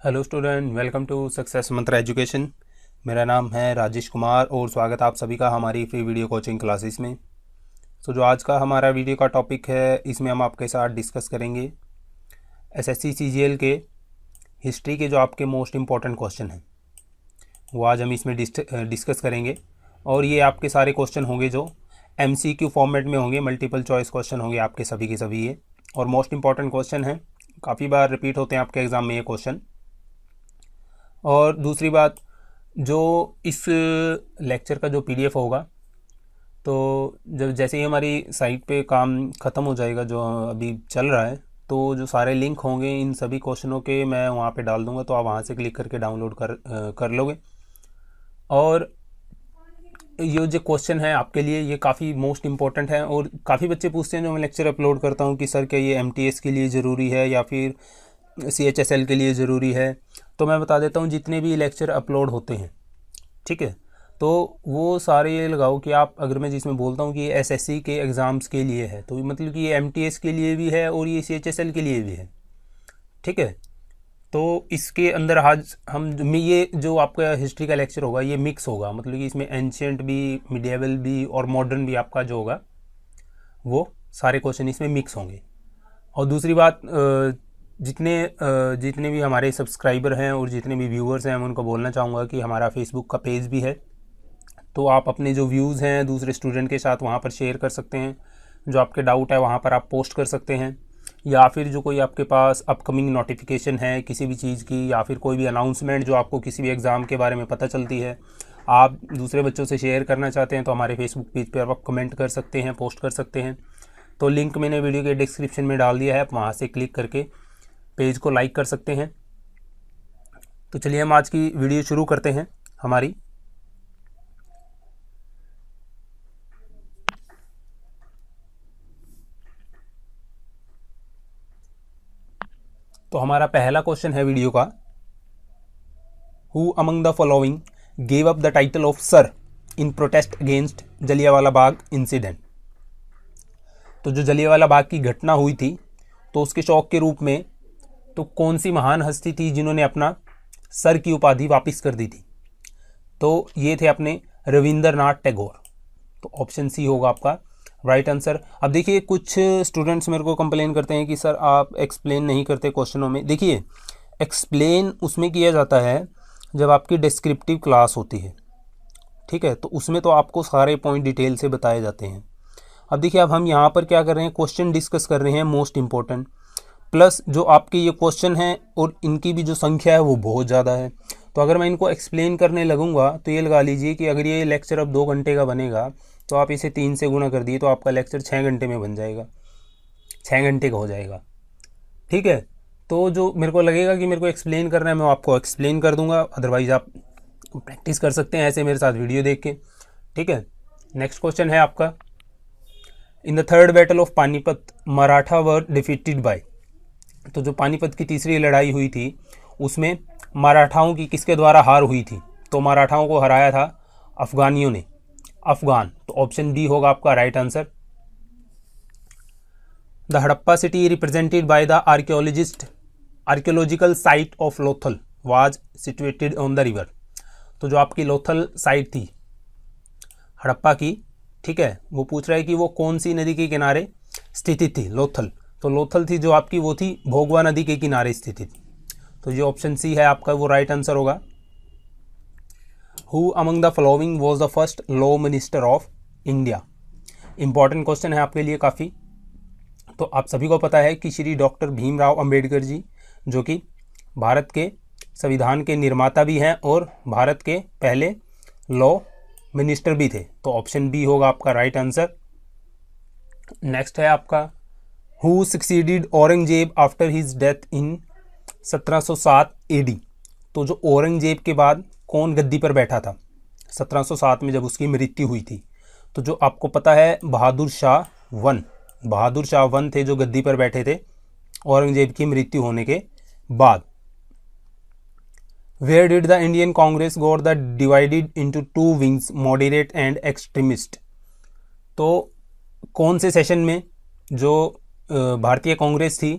Hello student, welcome to success Mantra education. मेरा नाम है राजेश कुमार और स्वागत आप सभी का हमारी फ्री वीडियो कोचिंग क्लासेस में। जो आज का हमारा वीडियो का टॉपिक है, इसमें हम आपके साथ डिस्कस करेंगे एसएससी सीजीएल के हिस्ट्री के जो आपके मोस्ट इम्पॉर्टेंट क्वेश्चन हैं, वो आज हम इसमें डिस्कस करेंगे। और ये आपके सारे क्वेश्चन होंगे जो एमसीक्यू फॉर्मेट में होंगे, मल्टीपल चॉइस क्वेश्चन होंगे आपके सभी के सभी ये, और मोस्ट इम्पॉर्टेंट क्वेश्चन हैं। काफ़ी बार रिपीट होते हैं आपके एग्ज़ाम में ये क्वेश्चन। और दूसरी बात, जो इस लेक्चर का जो पीडीएफ होगा, तो जब जैसे ही हमारी साइट पे काम ख़त्म हो जाएगा जो अभी चल रहा है, तो जो सारे लिंक होंगे इन सभी क्वेश्चनों के मैं वहाँ पे डाल दूँगा, तो आप वहाँ से क्लिक करके डाउनलोड कर लोगे। और ये जो क्वेश्चन है आपके लिए ये काफ़ी मोस्ट इम्पॉर्टेंट है, और काफ़ी बच्चे पूछते हैं जो मैं लेक्चर अपलोड करता हूँ कि सर क्या ये एमटीएस के लिए ज़रूरी है या फिर सीएचएसएल के लिए ज़रूरी है। तो मैं बता देता हूँ, जितने भी लेक्चर अपलोड होते हैं, ठीक है, तो वो सारे ये लगाओ कि आप, अगर मैं जिसमें बोलता हूँ कि ये एसएससी के एग्ज़ाम्स के लिए है, तो मतलब कि ये एमटीएस के लिए भी है और ये सीएचएसएल के लिए भी है, ठीक है। तो इसके अंदर आज हम ये जो आपका हिस्ट्री का लेक्चर होगा ये मिक्स होगा, मतलब कि इसमें एंशियंट भी, मिडिएवल भी और मॉडर्न भी आपका जो होगा वो सारे क्वेश्चन इसमें मिक्स होंगे। और दूसरी बात, जितने भी हमारे सब्सक्राइबर हैं और जितने भी व्यूअर्स हैं, मैं उनको बोलना चाहूँगा कि हमारा फेसबुक का पेज भी है, तो आप अपने जो व्यूज़ हैं दूसरे स्टूडेंट के साथ वहाँ पर शेयर कर सकते हैं। जो आपके डाउट है वहाँ पर आप पोस्ट कर सकते हैं, या फिर जो कोई आपके पास अपकमिंग नोटिफिकेशन है किसी भी चीज़ की, या फिर कोई भी अनाउंसमेंट जो आपको किसी भी एग्ज़ाम के बारे में पता चलती है, आप दूसरे बच्चों से शेयर करना चाहते हैं, तो हमारे फेसबुक पेज पर आप कमेंट कर सकते हैं, पोस्ट कर सकते हैं। तो लिंक मैंने वीडियो के डिस्क्रिप्शन में डाल दिया है, आप वहाँ से क्लिक करके पेज को लाइक कर सकते हैं। तो चलिए हम आज की वीडियो शुरू करते हैं हमारी। तो हमारा पहला क्वेश्चन है वीडियो का, who among the following gave up the title of sir in protest against Jallianwala Bagh incident. तो जो जलियांवाला बाग की घटना हुई थी, तो उसके शौक के रूप में तो कौन सी महान हस्ती थी जिन्होंने अपना सर की उपाधि वापस कर दी थी? तो ये थे अपने रविंद्रनाथ टैगोर। तो ऑप्शन सी होगा आपका राइट आंसर। अब देखिए, कुछ स्टूडेंट्स मेरे को कंप्लेन करते हैं कि सर आप एक्सप्लेन नहीं करते क्वेश्चनों में। देखिए, एक्सप्लेन उसमें किया जाता है जब आपकी डिस्क्रिप्टिव क्लास होती है, ठीक है, तो उसमें तो आपको सारे पॉइंट डिटेल से बताए जाते हैं। अब देखिए, अब हम यहाँ पर क्या कर रहे हैं, क्वेश्चन डिस्कस कर रहे हैं मोस्ट इंपॉर्टेंट, प्लस जो आपके ये क्वेश्चन हैं और इनकी भी जो संख्या है वो बहुत ज़्यादा है। तो अगर मैं इनको एक्सप्लेन करने लगूंगा तो ये लगा लीजिए कि अगर ये लेक्चर अब 2 घंटे का बनेगा, तो आप इसे 3 से गुना कर दिए तो आपका लेक्चर 6 घंटे में बन जाएगा, 6 घंटे का हो जाएगा, ठीक है। तो जो मेरे को लगेगा कि मेरे को एक्सप्लेन करना है, मैं आपको एक्सप्लेन कर दूंगा, अदरवाइज़ आप प्रैक्टिस कर सकते हैं ऐसे मेरे साथ वीडियो देख के, ठीक है। नेक्स्ट क्वेश्चन है आपका, in the third battle of Panipat Maratha were defeated by. तो जो पानीपत की तीसरी लड़ाई हुई थी उसमें मराठाओं की किसके द्वारा हार हुई थी? तो मराठाओं को हराया था अफगानियों ने, अफगान। तो ऑप्शन बी होगा आपका right answer. The Harappa city represented by the archaeological site of Lothal was situated on the river. तो जो आपकी लोथल साइट थी हड़प्पा की, ठीक है, वो पूछ रहा है कि वो कौन सी नदी के किनारे स्थित थी, लोथल। तो लोथल थी जो आपकी, वो थी भोगवा नदी के किनारे स्थित थी। तो ये ऑप्शन सी है आपका, वो राइट आंसर होगा। Who among the following was the first law minister of India. Important question है आपके लिए काफ़ी। तो आप सभी को पता है कि श्री डॉक्टर भीमराव अंबेडकर जी, जो कि भारत के संविधान के निर्माता भी हैं और भारत के पहले लॉ मिनिस्टर भी थे। तो ऑप्शन बी होगा आपका राइट आंसर। नेक्स्ट है आपका, who succeeded Aurangzeb after his death in 1707 AD. तो जो औरंगजेब के बाद कौन गद्दी पर बैठा था 1707 में जब उसकी मृत्यु हुई थी? तो जो आपको पता है, बहादुर शाह वन थे जो गद्दी पर बैठे थे औरंगजेब की मृत्यु होने के बाद। Where did the Indian Congress got the divided into 2 wings, moderate and extremist. तो कौन से सेशन में जो भारतीय कांग्रेस थी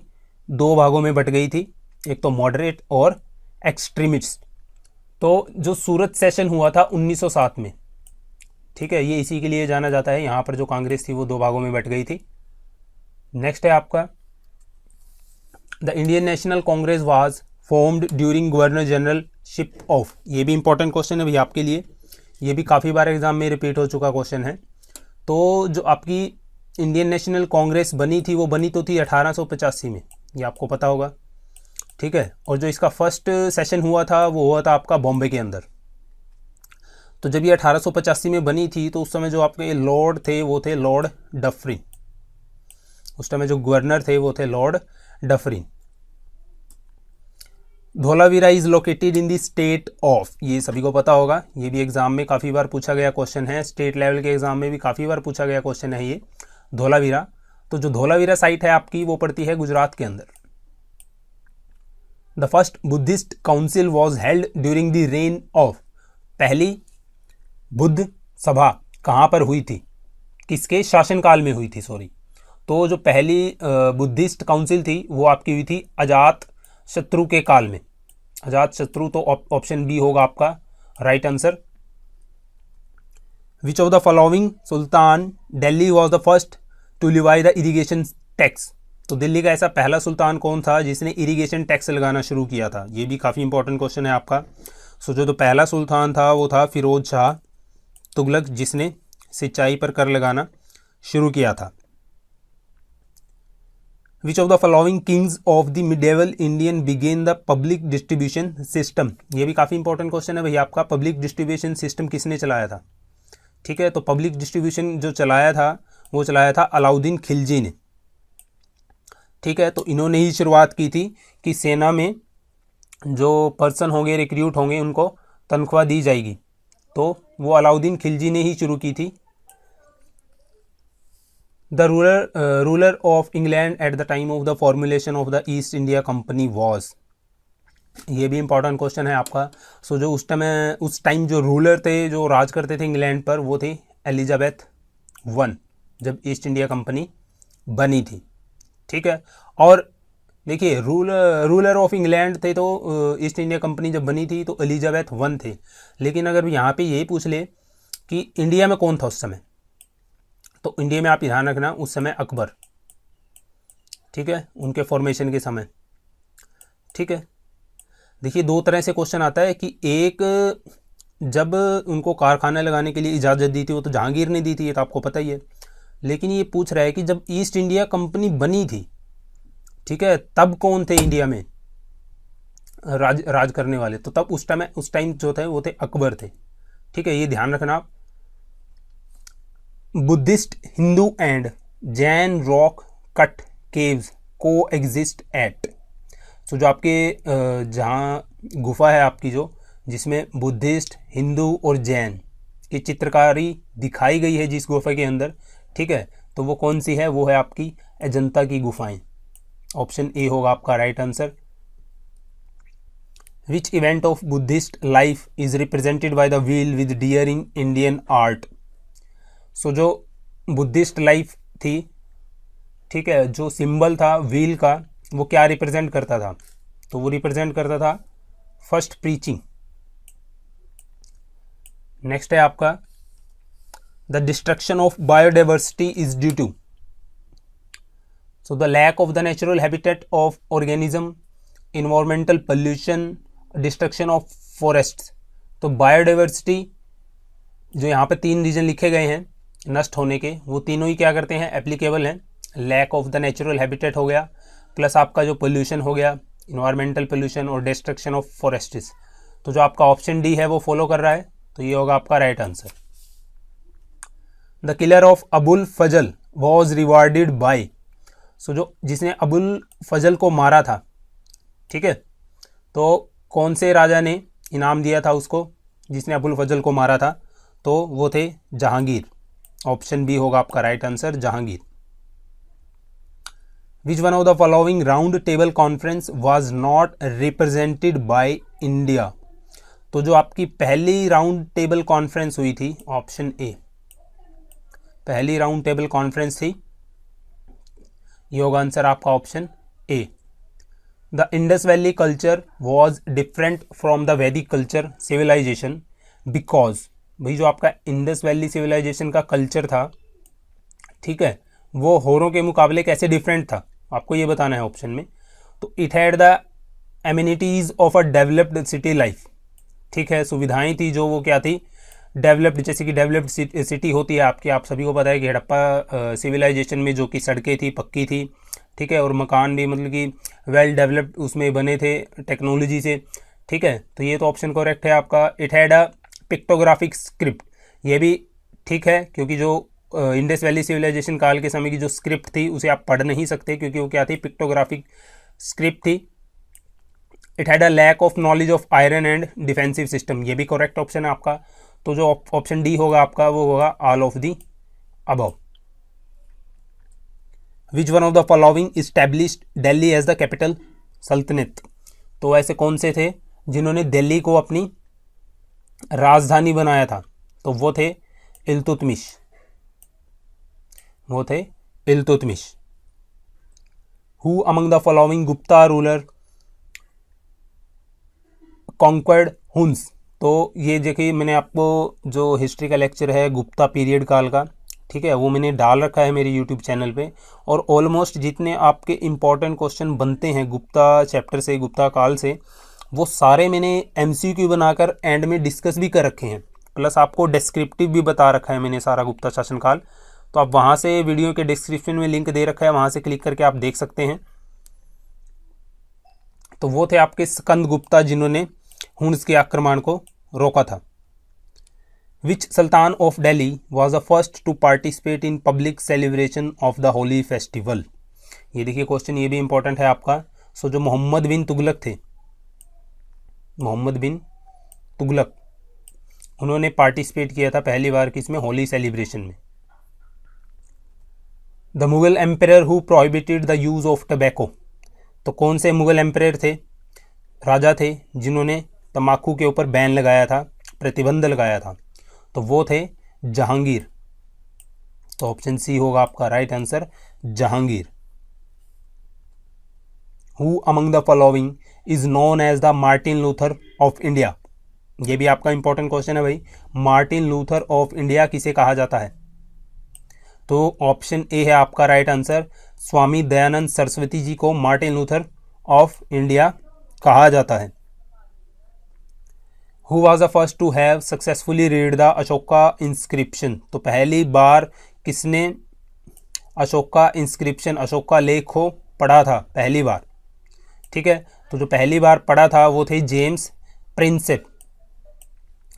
2 भागों में बट गई थी, एक तो मॉडरेट और एक्सट्रीमिस्ट। तो जो सूरत सेशन हुआ था 1907 में, ठीक है, ये इसी के लिए जाना जाता है। यहाँ पर जो कांग्रेस थी वो दो भागों में बट गई थी। नेक्स्ट है आपका the Indian National Congress was formed during governor generalship of. ये भी इंपॉर्टेंट क्वेश्चन है भाई आपके लिए, ये भी काफ़ी बार एग्जाम में रिपीट हो चुका क्वेश्चन है। तो जो आपकी इंडियन नेशनल कांग्रेस बनी थी वो बनी तो थी 1885 में, ये आपको पता होगा, ठीक है। और जो इसका फर्स्ट सेशन हुआ था वो हुआ था आपका बॉम्बे के अंदर। तो जब ये 1885 में बनी थी तो उस समय जो आपके लॉर्ड थे वो थे लॉर्ड डफरिन। उस समय जो गवर्नर थे वो थे Lord Dufferin. Dholavira is located in the state of, ये सभी को पता होगा, ये भी एग्जाम में काफ़ी बार पूछा गया क्वेश्चन है, स्टेट लेवल के एग्जाम में भी काफ़ी बार पूछा गया क्वेश्चन है ये धोलावीरा। तो जो धोलावीरा साइट है आपकी वो पड़ती है गुजरात के अंदर। The first Buddhist council was held during the rain of, पहली बुद्ध सभा कहाँ पर हुई थी, किसके शासनकाल में हुई थी, सॉरी। तो जो पहली बुद्धिस्ट काउंसिल थी वो आपकी हुई थी अजात शत्रु के काल में। अजात शत्रु, तो ऑप्शन बी होगा आपका right answer. Which of the following sultan Delhi was the first to levy the irrigation tax. तो दिल्ली का ऐसा पहला सुल्तान कौन था जिसने इरिगेशन टैक्स लगाना शुरू किया था, ये भी काफ़ी इंपॉर्टेंट क्वेश्चन है आपका। सो जो पहला सुल्तान था वो था फिरोज शाह तुगलक, जिसने सिंचाई पर कर लगाना शुरू किया था। Which of the following kings of the medieval Indian began the public distribution system. ये भी काफ़ी इंपॉर्टेंट क्वेश्चन है भैया आपका, पब्लिक डिस्ट्रीब्यूशन सिस्टम किसने चलाया था, ठीक है। तो पब्लिक डिस्ट्रीब्यूशन जो चलाया था वो चलाया था अलाउद्दीन खिलजी ने, ठीक है। तो इन्होंने ही शुरुआत की थी कि सेना में जो पर्सन होंगे, रिक्रूट होंगे, उनको तनख्वाह दी जाएगी, तो वो अलाउद्दीन खिलजी ने ही शुरू की थी। The ruler of England at the time of the formulation of the East India company was, ये भी इंपॉर्टेंट क्वेश्चन है आपका। सो जो उस टाइम जो रूलर थे, जो राज करते थे इंग्लैंड पर, वो थे एलिजाबेथ वन, जब ईस्ट इंडिया कंपनी बनी थी, ठीक है। और देखिए रूलर ऑफ इंग्लैंड थे तो ईस्ट इंडिया कंपनी जब बनी थी तो एलिजाबेथ वन थे। लेकिन अगर यहाँ पे यही पूछ ले कि इंडिया में कौन था उस समय, तो इंडिया में आप ध्यान रखना उस समय अकबर, ठीक है, उनके फॉर्मेशन के समय, ठीक है। देखिए दो तरह से क्वेश्चन आता है कि एक, जब उनको कारखाना लगाने के लिए इजाज़त दी थी वो तो जहांगीर ने दी थी, ये तो आपको पता ही है। लेकिन ये पूछ रहा है कि जब ईस्ट इंडिया कंपनी बनी थी, ठीक है, तब कौन थे इंडिया में राज करने वाले, तो तब उस टाइम जो थे वो थे अकबर थे, ठीक है, ये ध्यान रखना आप। Buddhist, Hindu and Jain rock cut caves को एग्जिस्ट एट। तो जो आपके जहाँ गुफा है आपकी, जो जिसमें बुद्धिस्ट, हिंदू और जैन की चित्रकारी दिखाई गई है जिस गुफा के अंदर, ठीक है, तो वो कौन सी है, वो है आपकी अजंता की गुफाएं। ऑप्शन ए होगा आपका right answer. Which event of Buddhist life is represented by the wheel with deer in Indian art. So जो बुद्धिस्ट लाइफ थी, ठीक है, जो सिंबल था व्हील का, वो क्या रिप्रेजेंट करता था, तो वो रिप्रेजेंट करता था फर्स्ट प्रीचिंग। नेक्स्ट है आपका the destruction of biodiversity is due to. So the lack of the natural habitat of organism, environmental pollution, destruction of forests. तो बायोडाइवर्सिटी जो यहाँ पे 3 रीजन लिखे गए हैं नष्ट होने के, वो तीनों ही क्या करते हैं, एप्लीकेबल हैं। Lack of the natural habitat हो गया, प्लस आपका जो पोल्यूशन हो गया, इन्वायरमेंटल पोल्यूशन, और डिस्ट्रक्शन ऑफ फॉरेस्ट्स। तो जो आपका ऑप्शन डी है वो फॉलो कर रहा है, तो ये होगा आपका right answer. The killer of Abul Fazl was rewarded by. So जो जिसने अबुल फजल को मारा था, ठीक है, तो कौन से राजा ने इनाम दिया था उसको जिसने अबुल फजल को मारा था, तो वो थे जहांगीर। ऑप्शन बी होगा आपका right answer, Jahangir. Which one of the following round table conference was not represented by India. तो जो आपकी पहली राउंड टेबल कॉन्फ्रेंस हुई थी, ऑप्शन ए, पहली राउंड टेबल कॉन्फ्रेंस थी, ये होगा आंसर आपका option A. The Indus valley culture was different from the वैदिक कल्चर सिविलाइजेशन बिकॉज, भाई जो आपका इंडस वैली सिविलाइजेशन का कल्चर था, ठीक है, वो होरों के मुकाबले कैसे डिफरेंट था, आपको ये बताना है ऑप्शन में। तो it had the amenities of a developed city life, ठीक है, सुविधाएं थी जो वो क्या थी, डेवलप्ड, जैसे कि डेवलप्ड सिटी होती है आपकी, आप सभी को पता है कि हड़प्पा सिविलाइजेशन में जो कि सड़कें थी पक्की थी, ठीक है, और मकान भी मतलब कि वेल डेवलप्ड उसमें बने थे टेक्नोलॉजी से, ठीक है। तो ये तो ऑप्शन करेक्ट है आपका। It had a pictographic script, ये भी ठीक है, क्योंकि जो इंडस वैली सिविलाइजेशन काल के समय की जो स्क्रिप्ट थी उसे आप पढ़ नहीं सकते, क्योंकि वो क्या थी, पिक्टोग्राफिक स्क्रिप्ट थी। It had a lack of knowledge of iron and defensive system, ये भी करेक्ट ऑप्शन है आपका। तो जो ऑप्शन डी होगा आपका वो होगा all of the above. Which one of the following established Delhi as the capital sultanate, तो ऐसे कौन से थे जिन्होंने दिल्ली को अपनी राजधानी बनाया था, तो वो थे इल्तुतमिश, वो थे Iltutmish. Who among the following Gupta ruler conquered Huns, तो ये देखिए मैंने आपको जो हिस्ट्री का लेक्चर है गुप्ता पीरियड काल का, ठीक है, वो मैंने डाल रखा है मेरे यूट्यूब चैनल पे, और ऑलमोस्ट जितने आपके इम्पॉर्टेंट क्वेश्चन बनते हैं गुप्ता चैप्टर से, गुप्ता काल से, वो सारे मैंने एमसीक्यू बनाकर एंड में डिस्कस भी कर रखे हैं, प्लस आपको डिस्क्रिप्टिव भी बता रखा है मैंने सारा गुप्ता शासनकाल। तो आप वहाँ से वीडियो के डिस्क्रिप्शन में लिंक दे रखा है, वहाँ से क्लिक करके आप देख सकते हैं। तो वो थे आपके स्कंद गुप्ता जिन्होंने हुन्स के आक्रमण को रोका था। Which sultan of Delhi was the first to participate in public celebration of the Holi festival, ये देखिए क्वेश्चन ये भी इंपॉर्टेंट है आपका। सो जो मोहम्मद बिन तुगलक थे, मोहम्मद बिन तुगलक, उन्होंने पार्टिसिपेट किया था पहली बार किसमें, होली सेलिब्रेशन में। The Mughal emperor who prohibited the use of tobacco, तो कौन से मुगल एम्परर थे, राजा थे जिन्होंने तम्बाकू के ऊपर बैन लगाया था, प्रतिबंध लगाया था, तो वो थे जहांगीर। तो ऑप्शन सी होगा आपका right answer, Jahangir. Who among the following is known as the Martin Luther of India, ये भी आपका इंपॉर्टेंट क्वेश्चन है भाई, मार्टिन लूथर ऑफ इंडिया किसे कहा जाता है, तो ऑप्शन ए है आपका राइट आंसर, स्वामी दयानंद सरस्वती जी को मार्टिन लूथर ऑफ इंडिया कहा जाता है। Who was the first to have successfully read the Ashoka inscription, तो पहली बार किसने अशोका इंस्क्रिप्शन, अशोका लेख को पढ़ा था पहली बार, ठीक है। तो जो पहली बार पढ़ा था वो थे जेम्स प्रिंसेप,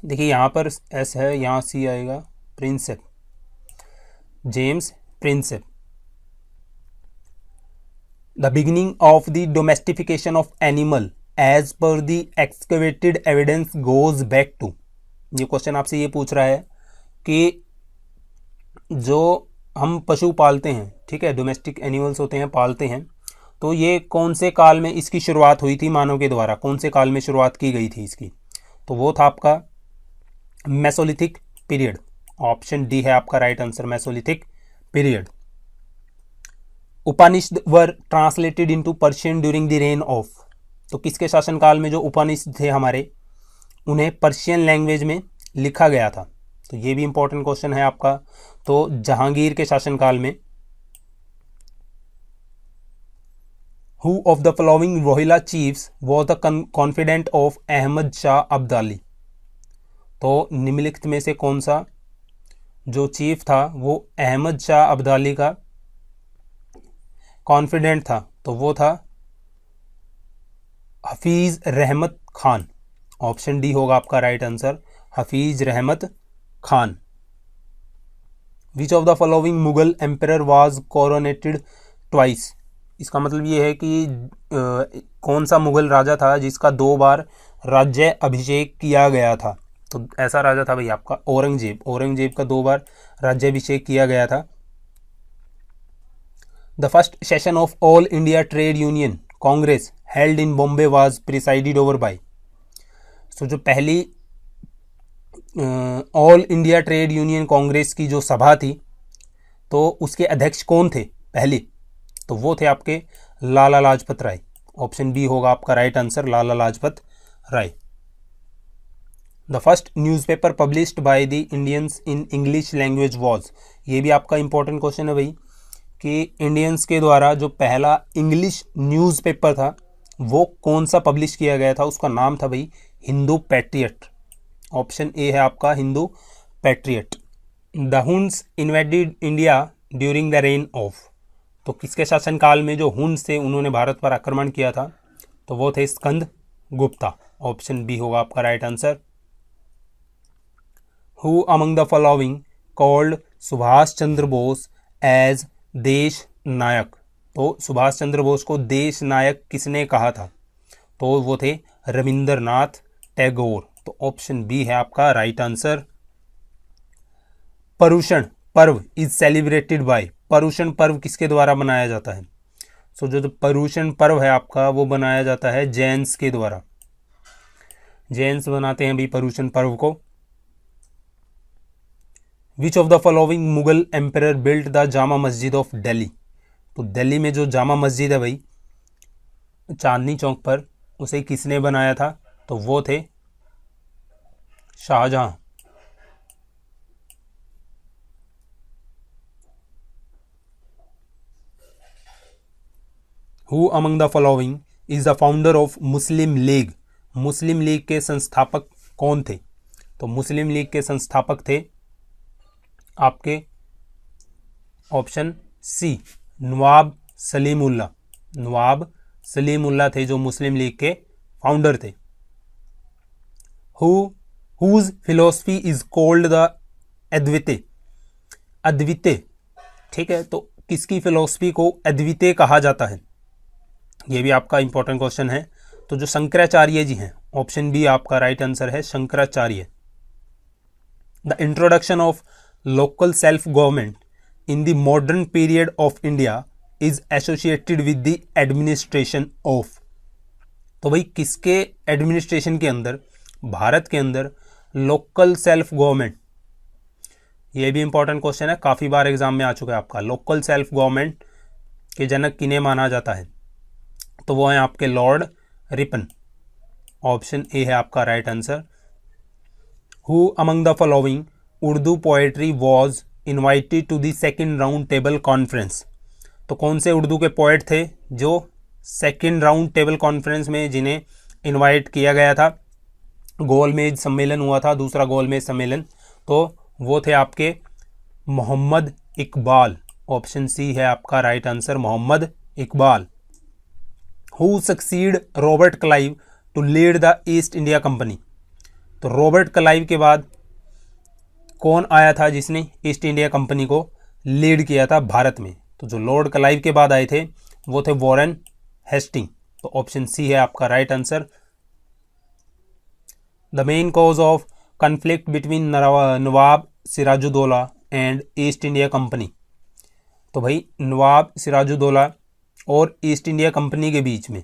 देखिए यहाँ पर एस है, यहाँ सी आएगा, Prinsep, James Prinsep. The beginning of the domestication of animal as पर the excavated evidence goes back to, ये क्वेश्चन आपसे ये पूछ रहा है कि जो हम पशु पालते हैं, ठीक है, डोमेस्टिक एनिमल्स होते हैं, पालते हैं, तो ये कौन से काल में इसकी शुरुआत हुई थी मानव के द्वारा, कौन से काल में शुरुआत की गई थी इसकी, तो वो था आपका मेसोलिथिक पीरियड। ऑप्शन डी है आपका right answer, Mesolithic period. Upanishad were translated into Persian during the rain of, तो किसके शासनकाल में जो उपनिषद थे हमारे उन्हें पर्शियन लैंग्वेज में लिखा गया था, तो ये भी इंपॉर्टेंट क्वेश्चन है आपका। तो जहांगीर के शासनकाल में। Who of the following Rohilla chiefs was the confidant of Ahmad Shah Abdali, तो निम्नलिखित में से कौन सा जो चीफ था वो अहमद शाह अब्दाली का कॉन्फिडेंट था, तो वो था हफीज रहमत खान। ऑप्शन डी होगा आपका राइट आंसर, हफीज रहमत खान। विच of the following Mughal emperor was coronated twice, इसका मतलब ये है कि कौन सा मुगल राजा था जिसका 2 बार राज्य अभिषेक किया गया था, तो ऐसा राजा था भाई आपका औरंगजेब, औरंगजेब का 2 बार राज्याभिषेक किया गया था। The first session of All India Trade Union Congress held in Bombay was presided over by, so जो पहली All India Trade Union Congress की जो सभा थी तो उसके अध्यक्ष कौन थे पहले, तो वो थे आपके लाला लाजपत राय। ऑप्शन बी होगा आपका right answer, Lala Lajpat Rai. The first newspaper published by the Indians in English language was, ये भी आपका इंपॉर्टेंट क्वेश्चन है भाई, कि इंडियंस के द्वारा जो पहला इंग्लिश न्यूज़पेपर था वो कौन सा पब्लिश किया गया था, उसका नाम था भाई हिंदू पैट्रियट। ऑप्शन ए है आपका Hindu patriot. The Hund's invaded India during the rain of, तो किसके शासनकाल में जो हुन्स थे उन्होंने भारत पर आक्रमण किया था, तो वो थे स्कंद गुप्ता। ऑप्शन बी होगा आपका right answer. Who among the following called Subhash Chandra Bose as Desh Nayak, तो सुभाष चंद्र बोस को देश नायक किसने कहा था, तो वो थे रविंद्रनाथ टैगोर। तो ऑप्शन बी है आपका राइट आंसर। पर्युषण पर्व इज सेलिब्रेटेड बाय, पर्युषण पर्व किसके द्वारा मनाया जाता है, सो जो पर्युषण पर्व है आपका वो बनाया जाता है जैन्स के द्वारा, जैन्स बनाते हैं भी पर्युषण पर्व को। विच of the following Mughal emperor built the Jama Masjid of Delhi, तो दिल्ली में जो जामा मस्जिद है भाई चांदनी चौक पर, उसे किसने बनाया था, तो वो थे Shahjahan. Who among the following is the founder of Muslim League, Muslim League के संस्थापक कौन थे, तो मुस्लिम लीग के संस्थापक थे आपके ऑप्शन सी नवाब सलीमुल्लाह, नवाब सलीमुल्लाह थे जो मुस्लिम लीग के फाउंडर थे। Whose philosophy is called the Advitiya, Advitiya, ठीक है, तो किसकी फिलोसफी को अद्वितीय कहा जाता है, ये भी आपका इंपॉर्टेंट क्वेश्चन है। तो जो शंकराचार्य जी हैं, ऑप्शन बी आपका राइट आंसर है Shankaracharya. The introduction of local self government in the modern period of India is associated with the administration of, तो भाई किसके एडमिनिस्ट्रेशन के अंदर, भारत के अंदर लोकल सेल्फ गवर्नमेंट, ये भी इंपॉर्टेंट क्वेश्चन है, काफ़ी बार एग्जाम में आ चुका है आपका, लोकल सेल्फ गवर्नमेंट के जनक किन्हें माना जाता है, तो वो है आपके लॉर्ड रिपन। ऑप्शन ए है आपका right answer. Who among the following Urdu poetry was invited to the second round table conference, तो कौन से उर्दू के पोएट थे जो सेकेंड राउंड टेबल कॉन्फ्रेंस में जिन्हें इनवाइट किया गया था, गोलमेज सम्मेलन हुआ था, दूसरा गोलमेज सम्मेलन, तो वो थे आपके मोहम्मद इकबाल। ऑप्शन सी है आपका right answer, Mohammad Iqbal. Who succeed Robert Clive to lead the East India Company, तो रॉबर्ट क्लाइव के बाद कौन आया था जिसने ईस्ट इंडिया कंपनी को लीड किया था भारत में, तो जो लॉर्ड क्लाइव के बाद आए थे वो थे वॉरेन हेस्टिंग। तो ऑप्शन सी है आपका right answer. The main cause of conflict between Nawab Sirajuddaula and East India Company, तो भाई नवाब सिराजुद्दौला और ईस्ट इंडिया कंपनी के बीच में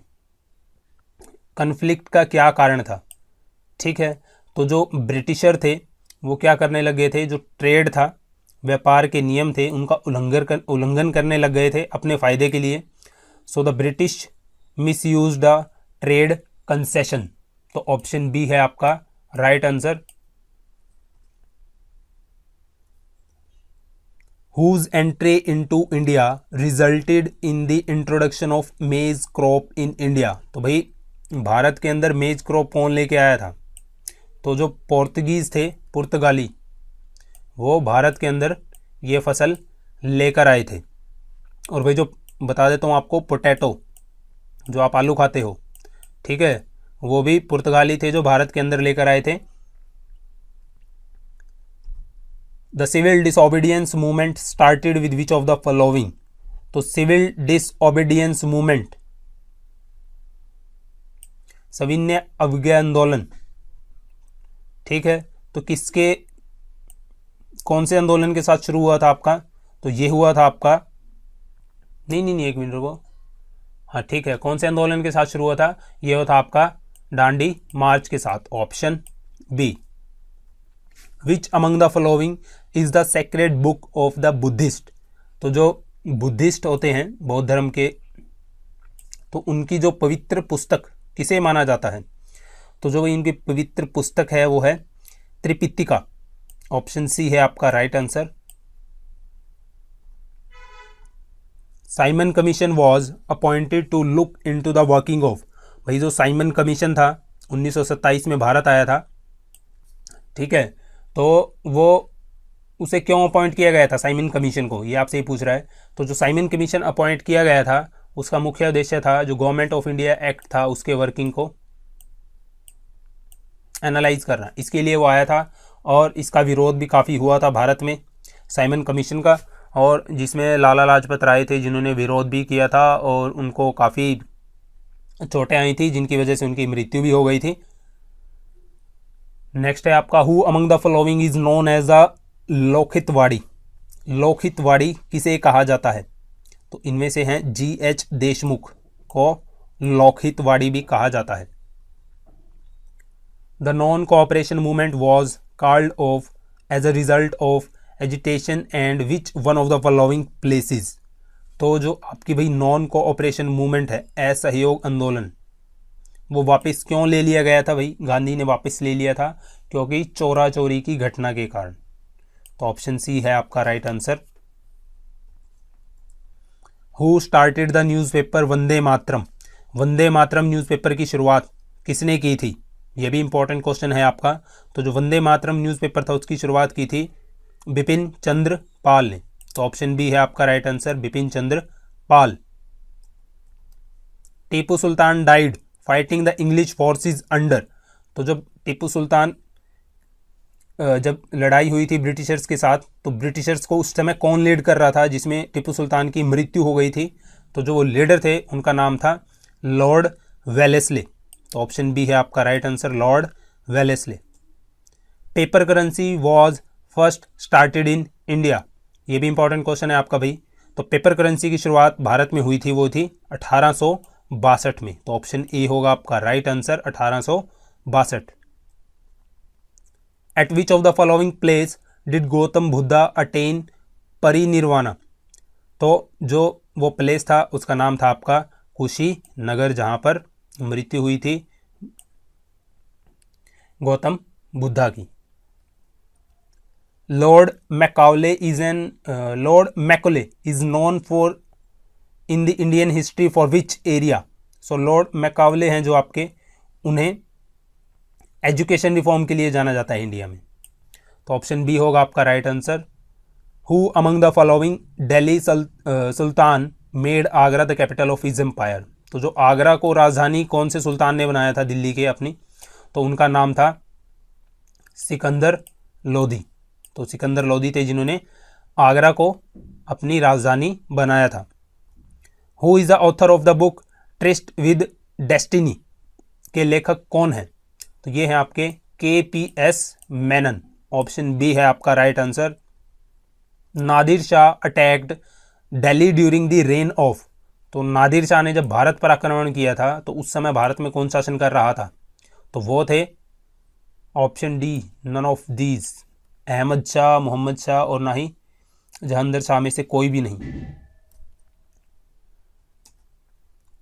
कन्फ्लिक्ट का क्या कारण था, ठीक है, तो जो ब्रिटिशर थे वो क्या करने लगे थे, जो ट्रेड था, व्यापार के नियम थे, उनका उल्लंघन करने लग गए थे अपने फ़ायदे के लिए। So the British misuse the trade concession, तो ऑप्शन बी है आपका right answer. Whose entry into India resulted in the introduction of maize crop in India, तो भाई भारत के अंदर मेज क्रॉप कौन लेके आया था, तो जो पोर्तुगीज़ थे, पुर्तगाली, वो भारत के अंदर ये फसल लेकर आए थे। और भाई जो बता देता हूँ आपको, पोटैटो जो आप आलू खाते हो, ठीक है, वो भी पुर्तगाली थे जो भारत के अंदर लेकर आए थे। The civil disobedience movement started with which of the following, तो सिविल डिसओबीडियंस मूवमेंट, सविनय अवज्ञा आंदोलन, ठीक है, तो किसके, कौन से आंदोलन के साथ शुरू हुआ था आपका, तो ये हुआ था आपका, नहीं एक मिनट रुको, हाँ ठीक है, कौन से आंदोलन के साथ शुरू हुआ था, ये हुआ था आपका डांडी मार्च के साथ। Option B. Which among the following is the sacred book of the Buddhist, तो जो बुद्धिस्ट होते हैं, बौद्ध धर्म के तो उनकी जो पवित्र पुस्तक किसे माना जाता है? तो जो इनकी पवित्र पुस्तक है वो है त्रिपिटिका। ऑप्शन सी है आपका right answer. Simon Commission was appointed to look into the working of. भाई जो साइमन कमीशन था 1927 में भारत आया था, ठीक है, तो वो उसे क्यों अपॉइंट किया गया था साइमन कमीशन को, ये आपसे ही पूछ रहा है। तो जो साइमन कमीशन अपॉइंट किया गया था उसका मुख्य उद्देश्य था जो गवर्नमेंट ऑफ इंडिया एक्ट था उसके वर्किंग को एनालाइज करना, इसके लिए वो आया था। और इसका विरोध भी काफ़ी हुआ था भारत में साइमन कमीशन का, और जिसमें लाला लाजपत राय थे जिन्होंने विरोध भी किया था और उनको काफ़ी चोटें आई थी जिनकी वजह से उनकी मृत्यु भी हो गई थी। नेक्स्ट है आपका who among the following is known as the Lokhitwadi. Lokhitwadi किसे कहा जाता है? तो इनमें से हैं GH देशमुख को लोखितवाड़ी भी कहा जाता है। The non cooperation movement was called off as a result of agitation and which one of the following places. तो जो आपकी भाई नॉन कोऑपरेशन मूवमेंट है, असहयोग आंदोलन, वो वापस क्यों ले लिया गया था? भाई गांधी ने वापस ले लिया था क्योंकि चोरा चोरी की घटना के कारण। तो ऑप्शन सी है आपका right answer. Who started the newspaper Vande Mataram. Vande Mataram newspaper की शुरुआत किसने की थी? यह भी इंपॉर्टेंट क्वेश्चन है आपका। तो जो वंदे मातरम न्यूज़पेपर था उसकी शुरुआत की थी बिपिन चंद्र पाल ने। तो ऑप्शन बी है आपका right answer, Bipin Chandra Pal. Tipu Sultan died fighting the English forces under. तो जब टीपू सुल्तान जब लड़ाई हुई थी ब्रिटिशर्स के साथ, तो ब्रिटिशर्स को उस समय कौन लीड कर रहा था जिसमें टीपू सुल्तान की मृत्यु हो गई थी? तो जो वो लीडर थे उनका नाम था लॉर्ड वेलेस्ले। तो ऑप्शन बी है आपका right answer, Lord Wellesley. Paper currency was first started in India. ये भी इंपॉर्टेंट क्वेश्चन है आपका भाई। तो पेपर करेंसी की शुरुआत भारत में हुई थी, वो थी 1862 में। तो ऑप्शन ए होगा आपका right answer, 1862। At which of the following place did Gautam Buddha attain parinirvana. तो जो वो प्लेस था उसका नाम था आपका कुशीनगर, जहां पर मृत्यु हुई थी गौतम बुद्धा की। Lord Macaulay is known for in the Indian history for which area. So Lord Macaulay हैं जो आपके, उन्हें एजुकेशन रिफॉर्म के लिए जाना जाता है इंडिया में। तो ऑप्शन बी होगा आपका right answer. Who among the following Delhi sultan made Agra the capital of his empire. तो जो आगरा को राजधानी कौन से सुल्तान ने बनाया था दिल्ली के अपनी, तो उनका नाम था सिकंदर लोधी। तो सिकंदर लोधी थे जिन्होंने आगरा को अपनी राजधानी बनाया था। Who is the author of the book tourist with destiny के लेखक कौन है? तो ये है आपके KPS मेनन। ऑप्शन बी है आपका right answer. Nadir Shah attacked Delhi during the rain of. तो नादिर शाह ने जब भारत पर आक्रमण किया था तो उस समय भारत में कौन शासन कर रहा था? तो वो थे option D, none of these, Ahmad Shah, Mohammad Shah और ना ही जहांगीर शाह में से कोई भी नहीं।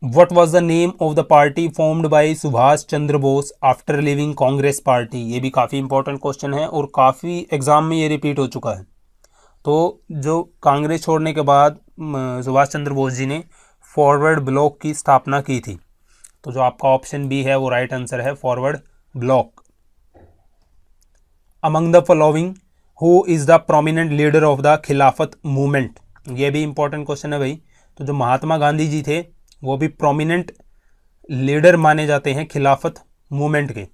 What was the name of the party formed by Subhash Chandra Bose after living Congress party? ये भी काफ़ी इंपॉर्टेंट क्वेश्चन है और काफ़ी एग्जाम में ये रिपीट हो चुका है। तो जो कांग्रेस छोड़ने के बाद सुभाष चंद्र बोस जी ने फॉरवर्ड ब्लॉक की स्थापना की थी। तो जो आपका ऑप्शन बी है वो राइट आंसर है, forward block. Among the following who is the prominent leader of the Khilafat movement? ये भी इंपॉर्टेंट क्वेश्चन है भाई। तो जो महात्मा गांधी जी थे वो भी प्रोमिनेंट लीडर माने जाते हैं खिलाफत मूवमेंट के।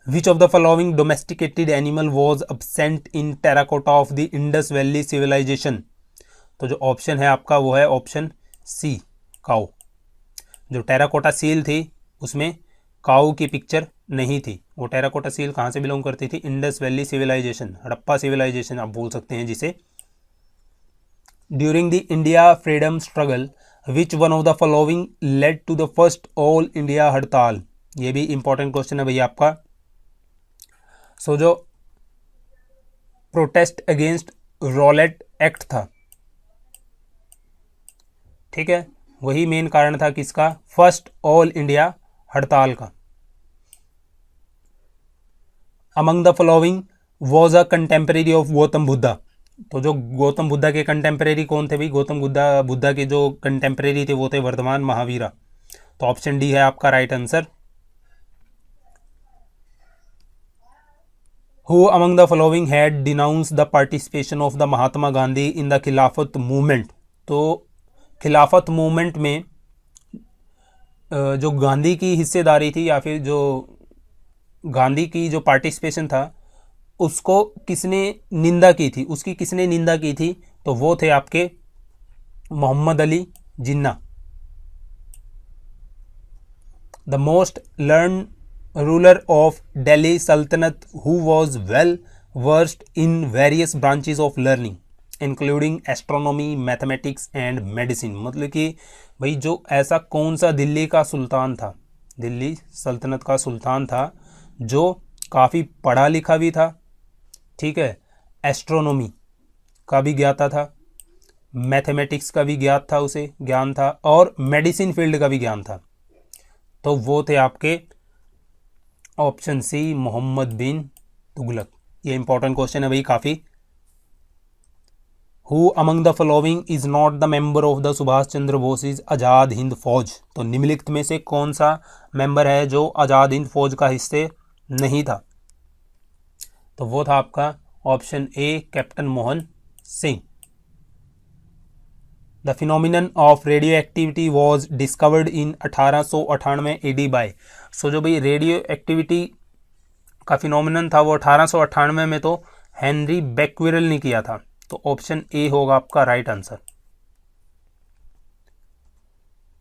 Which of the following domesticated animal was absent in terracotta of the Indus Valley civilisation? तो जो ऑप्शन है आपका वो है ऑप्शन सी, काऊ। जो टेराकोटा सील थी उसमें काऊ की पिक्चर नहीं थी। वो टेराकोटा सील कहाँ से बिलोंग करती थी? Indus Valley civilisation, Harappa civilisation आप बोल सकते हैं जिसे। During the India freedom struggle which one of the following led to the first all India hartal? ये भी इंपॉर्टेंट क्वेश्चन है भैया आपका। सो जो प्रोटेस्ट अगेंस्ट रॉलेट एक्ट था, ठीक है, वही मेन कारण था किसका, फर्स्ट ऑल इंडिया हड़ताल का। Among the following was a contemporary of Gautam Buddha, तो जो गौतम बुद्धा के कंटेम्परेरी कौन थे भाई, गौतम बुद्धा के जो कंटेम्परेरी थे वो थे वर्धमान महावीरा। तो ऑप्शन डी है आपका right answer. Who among the following had denounce the participation of the Mahatma Gandhi in the Khilafat movement, तो खिलाफत मूवमेंट में जो गांधी की हिस्सेदारी थी या फिर जो गांधी की जो पार्टिसिपेशन था उसको किसने निंदा की थी, उसकी किसने निंदा की थी, तो वो थे आपके Mohammad Ali Jinnah. The most learn ruler of Delhi Sultanate who was well versed in various branches of learning including astronomy, mathematics and medicine, मतलब कि भाई जो ऐसा कौन सा दिल्ली का सुल्तान था, दिल्ली सल्तनत का सुल्तान था जो काफ़ी पढ़ा लिखा भी था, ठीक है, एस्ट्रोनॉमी का भी ज्ञाता था, मैथमेटिक्स का भी ज्ञान था और मेडिसिन फील्ड का भी ज्ञान था, तो वो थे आपके ऑप्शन सी मोहम्मद बिन तुगलक। ये इंपॉर्टेंट क्वेश्चन है भाई काफ़ी। Who among the following is not the member of the Subhash Chandra Bose is Azad Hind Fauj, तो निम्नलिखित में से कौन सा मेंबर है जो आज़ाद हिंद फौज का हिस्से नहीं था, तो वो था आपका option A Captain Mohan Singh. The phenomenon of radio activity was discovered in 1898 AD by, so जो भाई रेडियो एक्टिविटी का फिनोमिनन था वो 1898 में तो हेनरी बेक्वेरेल ने किया था, तो ऑप्शन ए होगा आपका right answer.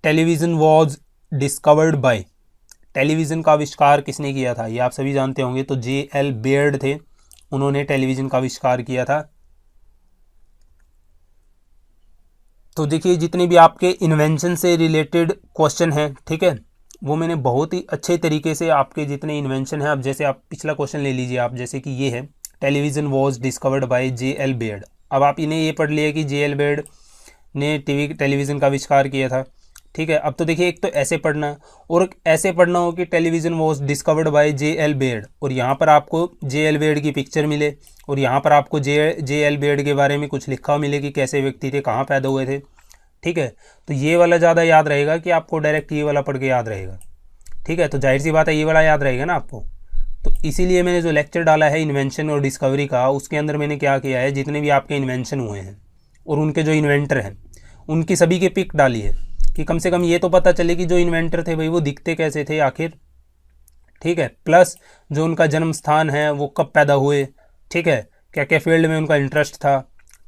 Television was discovered by, television का आविष्कार किसने किया था, ये आप सभी जानते होंगे, तो J.L. बेयर्ड थे, उन्होंने टेलीविजन का आविष्कार किया था। तो देखिए जितने भी आपके इन्वेंशन से रिलेटेड क्वेश्चन हैं, ठीक है, वो मैंने बहुत ही अच्छे तरीके से आपके जितने इन्वेंशन हैं, अब जैसे आप पिछला क्वेश्चन ले लीजिए आप, जैसे कि ये है television was discovered by J.L. Baird, अब आप इन्हें ये पढ़ लिया कि J.L. बेयर्ड ने टेलीविज़न का आविष्कार किया था, ठीक है। अब तो देखिए एक तो ऐसे पढ़ना और ऐसे पढ़ना हो कि television was discovered by J.L. Baird, और यहाँ पर आपको J.L. बेयर्ड की पिक्चर मिले और यहाँ पर आपको J.L. बेयर्ड के बारे में कुछ लिखा मिले कि कैसे व्यक्ति थे, कहाँ पैदा हुए थे, ठीक है। तो ये वाला ज़्यादा याद रहेगा कि आपको डायरेक्ट ये वाला पढ़ के याद रहेगा, ठीक है। तो जाहिर सी बात है ये वाला याद रहेगा ना आपको, तो इसीलिए मैंने जो लेक्चर डाला है इन्वेंशन और डिस्कवरी का, उसके अंदर मैंने क्या किया है, जितने भी आपके इन्वेंशन हुए हैं और उनके जो इन्वेंटर हैं उनकी सभी के पिक डाली है कि कम से कम ये तो पता चले कि जो इन्वेंटर थे भाई वो दिखते कैसे थे आखिर, ठीक है, प्लस जो उनका जन्म स्थान है वो कब पैदा हुए, ठीक है, क्या क्या फील्ड में उनका इंटरेस्ट था,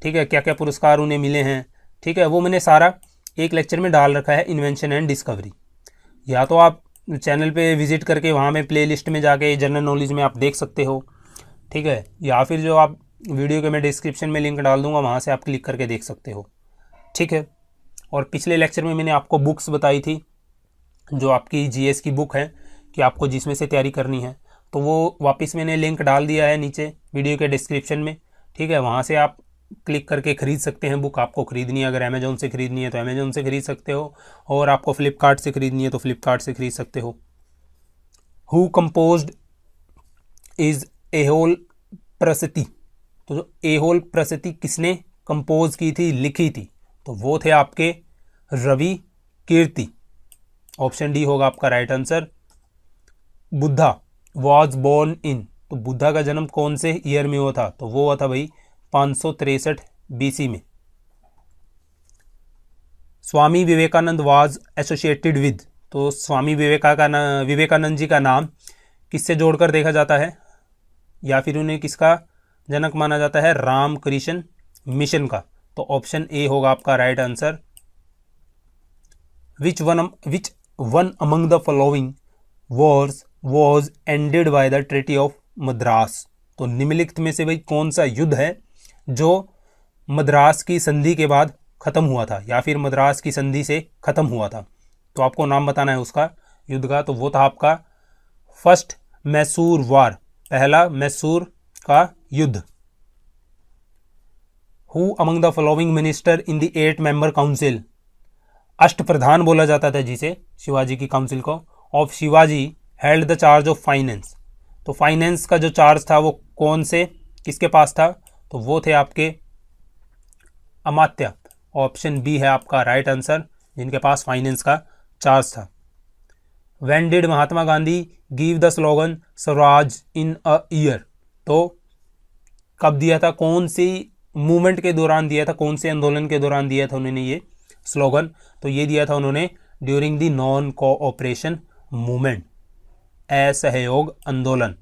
ठीक है, क्या क्या पुरस्कार उन्हें मिले हैं, ठीक है, वो मैंने सारा एक लेक्चर में डाल रखा है इन्वेंशन एंड डिस्कवरी। या तो आप चैनल पे विजिट करके वहाँ में प्लेलिस्ट में जाके जनरल नॉलेज में आप देख सकते हो, ठीक है, या फिर जो आप वीडियो के मैं डिस्क्रिप्शन में लिंक डाल दूंगा वहाँ से आप क्लिक करके देख सकते हो, ठीक है। और पिछले लेक्चर में मैंने आपको बुक्स बताई थी जो आपकी जीएस की बुक है कि आपको जिसमें से तैयारी करनी है, तो वो वापस मैंने लिंक डाल दिया है नीचे वीडियो के डिस्क्रिप्शन में, ठीक है, वहाँ से आप क्लिक करके ख़रीद सकते हैं बुक। आपको ख़रीदनी है, अगर अमेजोन से ख़रीदनी है तो अमेजोन से ख़रीद सकते हो, और आपको फ्लिपकार्ट से ख़रीदनी है तो फ्लिपकार्ट से ख़रीद सकते हो। हु कंपोज्ड इज़ एहोल प्रसिद्धि, तो जो एहोल प्रसिद्धि किसने कंपोज की थी, लिखी थी, तो वो थे आपके रवि कीर्ति, ऑप्शन डी होगा आपका right answer. Buddha was born in, तो बुद्धा का जन्म कौन से ईयर में हुआ था, तो वो हुआ था भाई 563 BC में। Swami Vivekananda was associated with, तो स्वामी विवेकानंद जी का नाम किससे जोड़कर देखा जाता है, या फिर उन्हें किसका जनक माना जाता है, रामकृष्ण मिशन का, तो ऑप्शन ए होगा आपका right answer. Which one among the following Wars was ended by the treaty of Madras, तो निम्नलिखित में से भाई कौन सा युद्ध है जो मद्रास की संधि के बाद ख़त्म हुआ था या फिर मद्रास की संधि से ख़त्म हुआ था, तो आपको नाम बताना है उसका युद्ध का, तो वो था आपका फर्स्ट मैसूर वार, पहला मैसूर का युद्ध। Who among the following minister in the 8 member council Ashtapradhan बोला जाता था जिसे, शिवाजी की काउंसिल को, of Shivaji held the charge of finance. तो फाइनेंस का जो चार्ज था वो कौन से किसके पास था, तो वो थे आपके अमात्य। ऑप्शन बी है आपका राइट आंसर, जिनके पास फाइनेंस का चार्ज था। When did Mahatma Gandhi give the slogan Swaraj in a year, तो कब दिया था, कौन सी मूवमेंट के दौरान दिया था, कौन से आंदोलन के दौरान दिया था उन्होंने ये स्लोगन, तो ये दिया था उन्होंने during the non cooperation movement, असहयोग आंदोलन।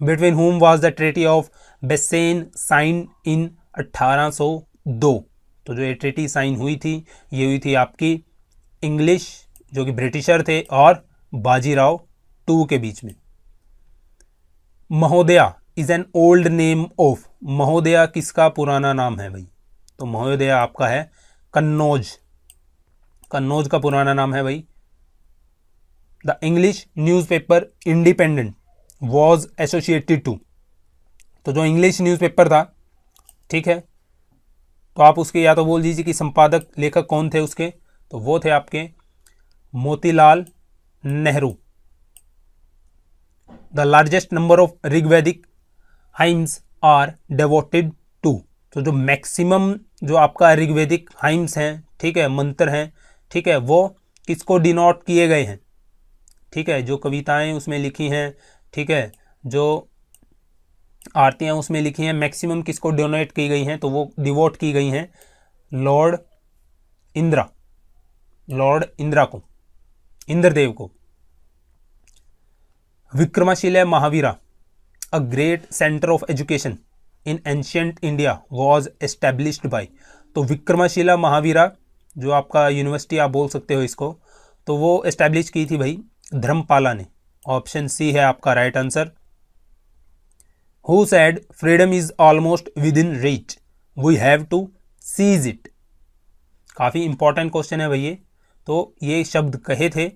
बिटवीन हुम वाज द ट्रेटी ऑफ बेसेन साइन इन 1802, तो जो ये ट्रेटी साइन हुई थी ये हुई थी आपकी इंग्लिश जो कि ब्रिटिशर थे और बाजीराव टू के बीच में। महोदया is an old name of, महोदया किसका पुराना नाम है भाई, तो महोदया आपका है कन्नौज, कन्नौज का पुराना नाम है भाई। The English newspaper Independent was associated to, तो जो इंग्लिश न्यूज़पेपर था, ठीक है, तो आप उसके या तो बोल दीजिए कि संपादक लेखक कौन थे उसके, तो वो थे आपके Motilal Nehru. The largest number of Rigvedic hymns are devoted to, तो जो मैक्सिमम जो आपका ऋग्वैदिक हाइम्स हैं, ठीक है, मंत्र हैं, ठीक है, वो किसको डिनोट किए गए हैं, ठीक है, जो कविताएं उसमें लिखी हैं, ठीक है, जो आरतियां उसमें लिखी हैं, मैक्सिमम किसको डोनेट की गई हैं, तो वो डिवोट की गई हैं लॉर्ड इंदिरा, लॉर्ड इंदिरा को, इंद्रदेव को। Vikramshila Mahavira a great centre of education in ancient India was established by, तो विक्रमशिला महावीरा जो आपका यूनिवर्सिटी आप बोल सकते हो इसको, तो वो एस्टेब्लिश की थी भाई धर्मपाला ने। ऑप्शन सी है आपका right answer. Who said freedom is almost within reach, we have to seize it, काफी इंपॉर्टेंट क्वेश्चन है भैया। तो ये शब्द कहे थे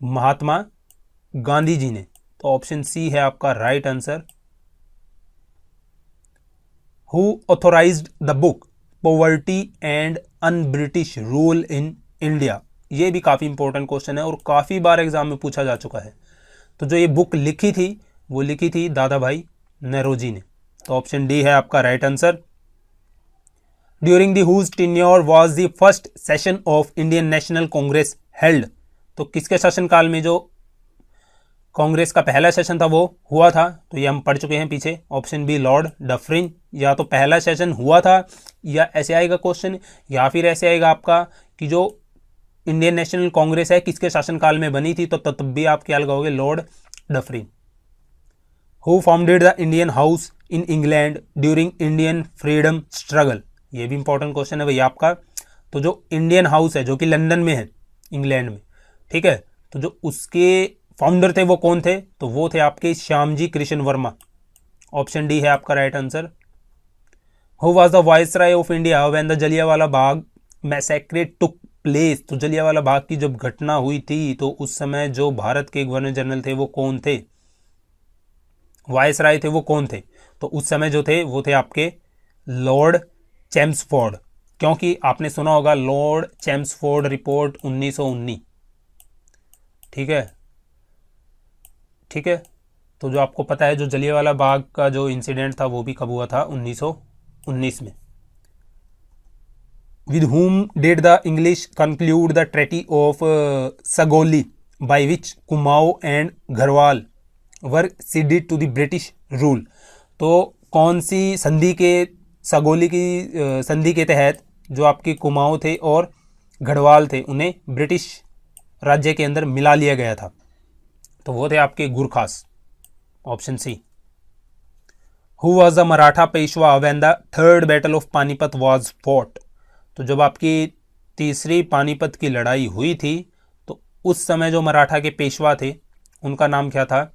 महात्मा गांधी जी ने, तो ऑप्शन सी है आपका right answer. Who authorised the book poverty and un British rule in India, ये भी काफी इंपॉर्टेंट क्वेश्चन है और काफी बार एग्जाम में पूछा जा चुका है। तो जो ये बुक लिखी थी वो लिखी थी दादा भाई नौरोजी ने, तो ऑप्शन डी है आपका right answer. During the whose tenure was the first session of Indian National Congress held, तो किसके शासनकाल में जो कांग्रेस का पहला सेशन था वो हुआ था, तो ये हम पढ़ चुके हैं पीछे। ऑप्शन बी लॉर्ड डफरिन, या तो पहला सेशन हुआ था, या ऐसे आएगा क्वेश्चन, या फिर ऐसे आएगा आपका कि जो इंडियन नेशनल कांग्रेस है किसके शासनकाल में बनी थी, तो तब भी आप क्या लगाओगे Lord Dufferin. Who founded the Indian house in England during Indian freedom struggle, ये भी इंपॉर्टेंट क्वेश्चन है भैया आपका। तो जो इंडियन हाउस है जो कि लंदन में है, इंग्लैंड में, ठीक है, तो जो उसके फाउंडर थे वो कौन थे, तो वो थे आपके श्यामजी कृष्ण वर्मा। ऑप्शन डी है आपका right answer. Who was the viceroy of India when the Jallianwala Bagh मैसेक्रे took place, तो जलियांवाला बाग की जब घटना हुई थी तो उस समय जो भारत के गवर्नर जनरल थे वो कौन थे, वाइसराय थे वो कौन थे, तो उस समय जो थे वो थे आपके लॉर्ड चैम्सफोर्ड, क्योंकि आपने सुना होगा लॉर्ड चैम्सफोर्ड रिपोर्ट 1919, ठीक है, ठीक है। तो जो आपको पता है जो जलियांवाला बाग का जो इंसिडेंट था वो भी कब हुआ था 1919 में। With whom did the English conclude the treaty of Sagauli by which Kumaon and Garhwal were ceded to the British rule, तो कौन सी संधि के, सगोली की संधि के तहत जो आपके कुमाऊं थे और गढ़वाल थे उन्हें ब्रिटिश राज्य के अंदर मिला लिया गया था, तो वो थे आपके Gurkhas. Option C. Who was the Maratha Peshwa when the third battle of Panipat was fought, तो जब आपकी तीसरी पानीपत की लड़ाई हुई थी तो उस समय जो मराठा के पेशवा थे उनका नाम क्या था,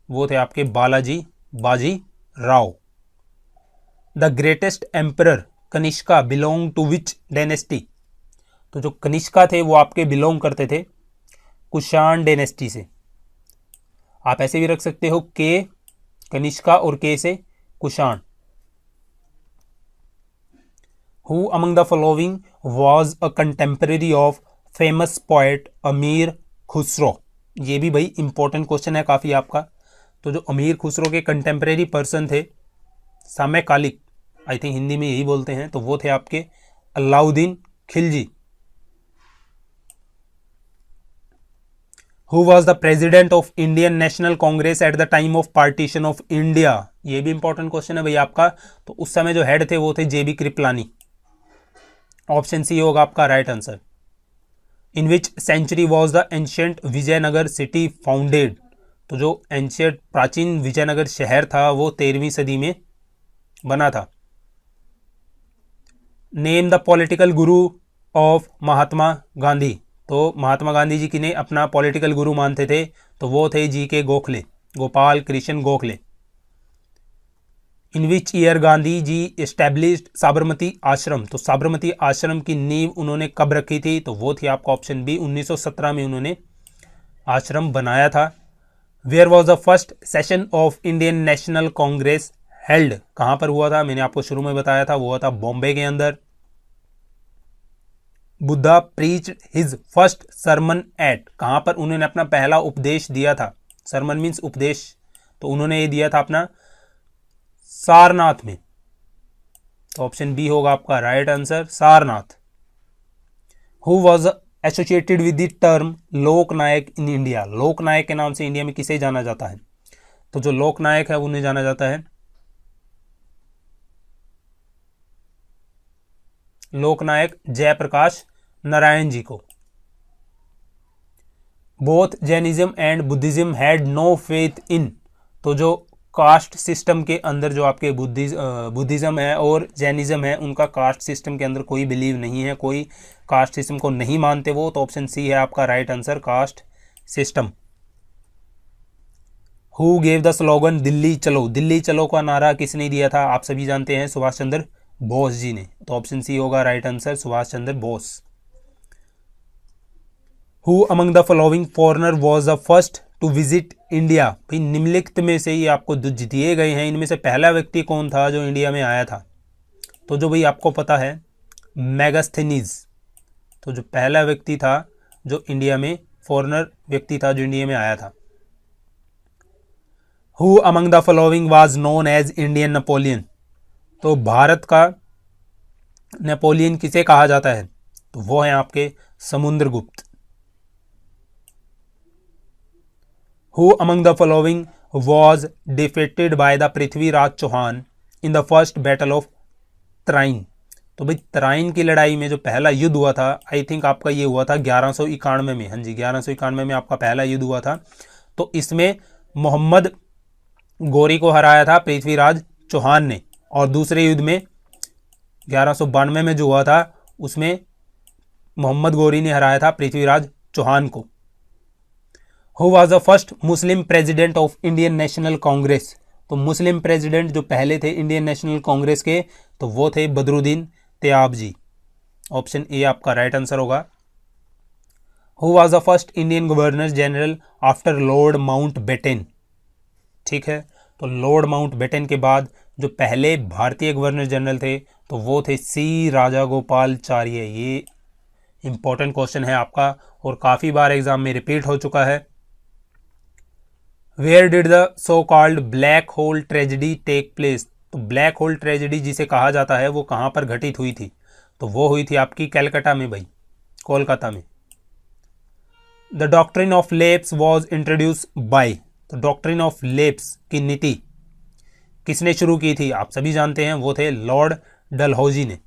वो थे आपके Balaji Baji Rao. The greatest emperor Kanishka belong to which dynasty, तो जो कनिष्का थे वो आपके बिलोंग करते थे कुषाण डायनेस्टी से। आप ऐसे भी रख सकते हो के कनिष्का और के से Kushan. Who among the following was a contemporary of famous poet अमीर खुसरो। ये भी भाई इंपॉर्टेंट क्वेश्चन है काफ़ी आपका। तो जो अमीर खुसरो के कंटेम्पररी पर्सन थे, समकालिक, आई थिंक हिंदी में यही बोलते हैं, तो वो थे आपके Alauddin Khilji. Who was the president of Indian National Congress at the time of partition of India. ये भी इंपॉर्टेंट क्वेश्चन है भाई आपका। तो उस समय जो हेड थे वो थे जेबी कृपलानी। ऑप्शन सी होगा आपका right answer. In which century was the ancient Vijayanagar city founded. तो जो एंशियंट प्राचीन विजयनगर शहर था वो 13वीं सदी में बना था। Name the political Guru of Mahatma Gandhi. तो महात्मा गांधी जी किन्हें अपना पॉलिटिकल गुरु मानते थे, तो वो थे G K Gokhale, Gopal Krishna Gokhale. In which year Gandhi ji established Sabarmati Ashram. तो साबरमती आश्रम की नींव उन्होंने कब रखी थी, तो वो थी आपका ऑप्शन बी, 1917 में उन्होंने आश्रम बनाया था। Where was the first session of Indian National Congress held. कहां पर हुआ था, मैंने आपको शुरू में बताया था, वो हुआ था बॉम्बे के अंदर। Buddha preached his first sermon at. कहां पर उन्होंने अपना पहला उपदेश दिया था, सरमन मीन्स उपदेश, तो उन्होंने ये दिया था अपना सारनाथ में। तो ऑप्शन बी होगा आपका right answer, Sarnath. Who was associated with the term Loknayak in India. Loknayak के नाम से इंडिया में किसे जाना जाता है, तो जो लोकनायक है उन्हें जाना जाता है, लोकनायक जयप्रकाश नारायण जी को। Both Jainism and Buddhism had no faith in. तो जो कास्ट सिस्टम के अंदर जो आपके बुद्धिज्म है और जैनिज्म है, उनका कास्ट सिस्टम के अंदर कोई बिलीव नहीं है, कोई कास्ट सिस्टम को नहीं मानते वो। तो ऑप्शन सी है आपका right answer, caste system. Who gave the slogan Delhi चलो। दिल्ली चलो का नारा किसने दिया था, आप सभी जानते हैं, सुभाष चंद्र बोस जी ने। तो ऑप्शन सी होगा right answer, Subhash Chandra Bose. Who among the following foreigner was the first to visit India. भाई निम्नलिखित में से ही आपको दिए गए हैं, इनमें से पहला व्यक्ति कौन था जो इंडिया में आया था, तो जो भाई आपको पता है मेगास्थनीज। तो जो पहला व्यक्ति था जो इंडिया में, फॉरेनर व्यक्ति था जो इंडिया में आया था। Who among the following was known as Indian Napoleon. तो भारत का नेपोलियन किसे कहा जाता है, तो वो है आपके Samudragupta. Who among the following was defeated by the Prithviraj Chauhan in the first battle of Tarain. तो भाई तराइन की लड़ाई में जो पहला युद्ध हुआ था, आई थिंक आपका ये हुआ था 1191 में। हाँ जी, 1191 में आपका पहला युद्ध हुआ था। तो इसमें मोहम्मद गोरी को हराया था पृथ्वीराज चौहान ने, और दूसरे युद्ध में 1192 में जो हुआ था उसमें मोहम्मद गोरी ने हराया था पृथ्वीराज चौहान को। Who was the first Muslim president of Indian National Congress. तो मुस्लिम प्रेसिडेंट जो पहले थे इंडियन नेशनल कांग्रेस के, तो वो थे बदरुद्दीन तैयब जी। ऑप्शन ए आपका राइट आंसर होगा। Who was the first Indian governor general after Lord Mountbatten. ठीक है, तो लॉर्ड माउंटबेटन के बाद जो पहले भारतीय गवर्नर जनरल थे, तो वो थे सी राजागोपालचार्य। ये इंपॉर्टेंट क्वेश्चन है आपका और काफ़ी बार एग्जाम में रिपीट हो चुका है। Where did the so called black hole tragedy take place. तो ब्लैक होल ट्रेजेडी जिसे कहा जाता है वो कहाँ पर घटित हुई थी, तो वो हुई थी आपकी कलकत्ता में भाई, कोलकाता में। The doctrine of lapse was introduce by. तो डॉक्ट्रिन ऑफ लेप्स की नीति किसने शुरू की थी, आप सभी जानते हैं, वो थे लॉर्ड डलहौजी ने।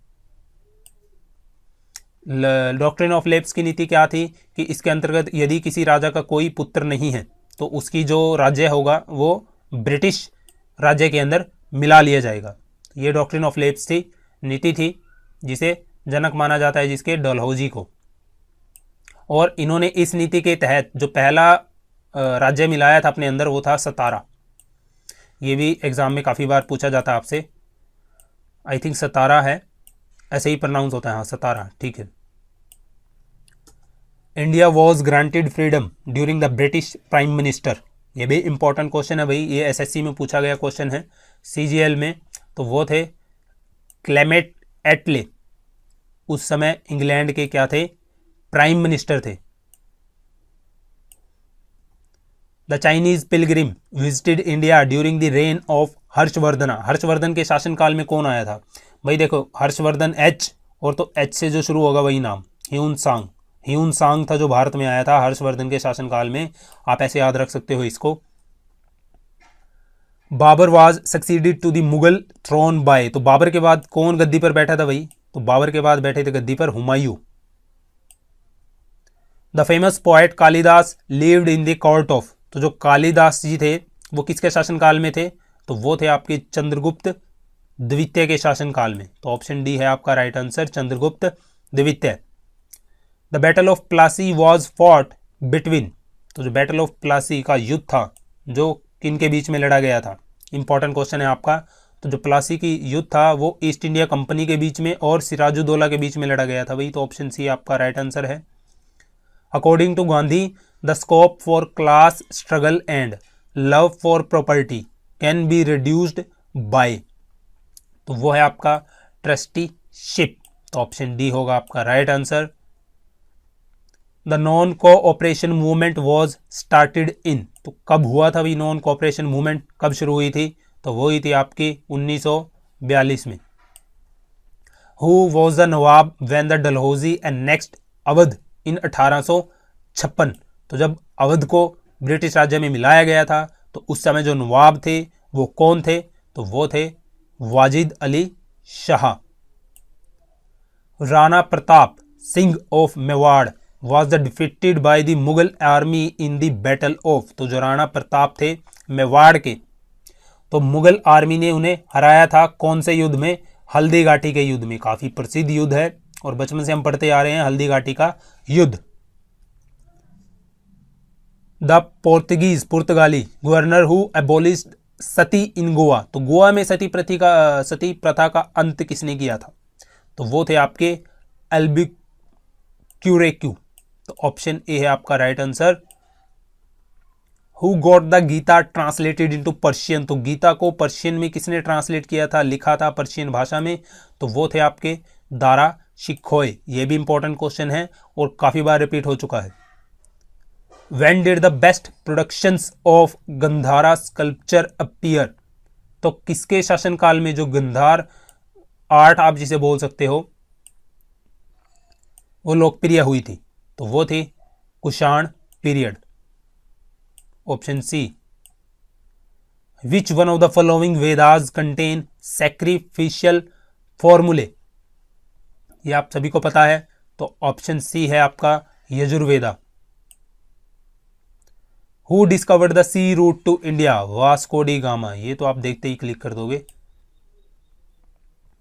डॉक्ट्रिन ऑफ लेप्स की नीति क्या थी कि इसके अंतर्गत यदि किसी राजा का कोई पुत्र नहीं है तो उसकी जो राज्य होगा वो ब्रिटिश राज्य के अंदर मिला लिया जाएगा। ये डॉक्ट्रिन ऑफ लेप्स थी, नीति थी, जिसे जनक माना जाता है जिसके डलहौजी को। और इन्होंने इस नीति के तहत जो पहला राज्य मिलाया था अपने अंदर वो था सतारा। ये भी एग्जाम में काफ़ी बार पूछा जाता है आपसे, आई थिंक सतारा है, ऐसे ही प्रोनाउंस होता है, हाँ सतारा, ठीक है। India was granted freedom during the British prime minister. ये भी इंपॉर्टेंट क्वेश्चन है भाई, ये एसएससी में पूछा गया क्वेश्चन है, सीजीएल में। तो वो थे क्लेमेट एटले। उस समय इंग्लैंड के क्या थे, प्राइम मिनिस्टर थे। The Chinese Pilgrim visited India during the rain of Harshvardhan. Harshvardhan के शासनकाल में कौन आया था? भाई देखो, हर्षवर्धन एच, और तो एच से जो शुरू होगा वही नाम, ह्यून सांग। ह्यून सांग था जो भारत में आया था हर्षवर्धन के शासनकाल में। आप ऐसे याद रख सकते हो इसको। Babur was succeeded to the Mughal throne by. तो बाबर के बाद कौन गद्दी पर बैठा था भाई? तो बाबर के बाद बैठे थे गद्दी पर Humayun. The famous poet Kalidas lived in the court of. तो जो कालिदास जी थे वो किसके शासनकाल में थे? तो वो थे आपके चंद्रगुप्त द्वितीय के शासनकाल में। तो ऑप्शन डी है आपका राइट आंसर, चंद्रगुप्त द्वितीय। The battle of Plassey was fought between. तो जो बैटल ऑफ प्लासी का युद्ध था जो किन के बीच में लड़ा गया था? इंपॉर्टेंट क्वेश्चन है आपका। तो जो प्लासी की युद्ध था वो ईस्ट इंडिया कंपनी के बीच में और सिराजुद्दौला के बीच में लड़ा गया था भाई। तो ऑप्शन सी आपका राइट आंसर है। According to Gandhi the scope for class struggle and love for property can be reduced by. तो वो है आपका ट्रस्टीशिप। तो ऑप्शन डी होगा आपका right answer. The non cooperation movement was started in. तो कब हुआ था भाई नॉन कोऑपरेशन मूवमेंट, कब शुरू हुई थी? तो वो हुई थी आपकी 1942 में। Who was the Nawab when the Dalhousie annexed Awadh in 1856। तो जब अवध को ब्रिटिश राज्य में मिलाया गया था तो उस समय जो नवाब थे वो कौन थे? तो वो थे Wajid Ali Shah. Rana Pratap Singh of Mewar was the defeated by the Mughal army in the battle of. तो जो राणा प्रताप थे मेवाड़ के, तो मुगल आर्मी ने उन्हें हराया था कौन से युद्ध में? हल्दी घाटी के युद्ध में। काफी प्रसिद्ध युद्ध है और बचपन से हम पढ़ते आ रहे हैं हल्दी घाटी का युद्ध। द पोर्तुगीज पुर्तगाली गवर्नर हु एबोलिश्ड सती इन गोवा। तो गोवा में सती प्रथा का अंत किसने किया था? तो वो थे आपके अल्बुक्यूरेक्यू। तो ऑप्शन ए है आपका right answer. Who got the Gita translated into Persian. तो गीता को पर्शियन में किसने ट्रांसलेट किया था, लिखा था पर्शियन भाषा में? तो वो थे आपके दारा शिकोह। ये भी इंपॉर्टेंट क्वेश्चन है और काफी बार रिपीट हो चुका है। When did the best productions of Gandhara sculpture appear. तो किसके शासनकाल में जो गंधार आर्ट आप जिसे बोल सकते हो वो लोकप्रिय हुई थी? तो वो थी Kushan period. Option C. Which one of the following Vedas contain sacrificial formulae. ये आप सभी को पता है। तो ऑप्शन सी है आपका Yajurveda. Who discovered the sea route to India? Vasco da Gama. ये तो आप देखते ही क्लिक कर दोगे।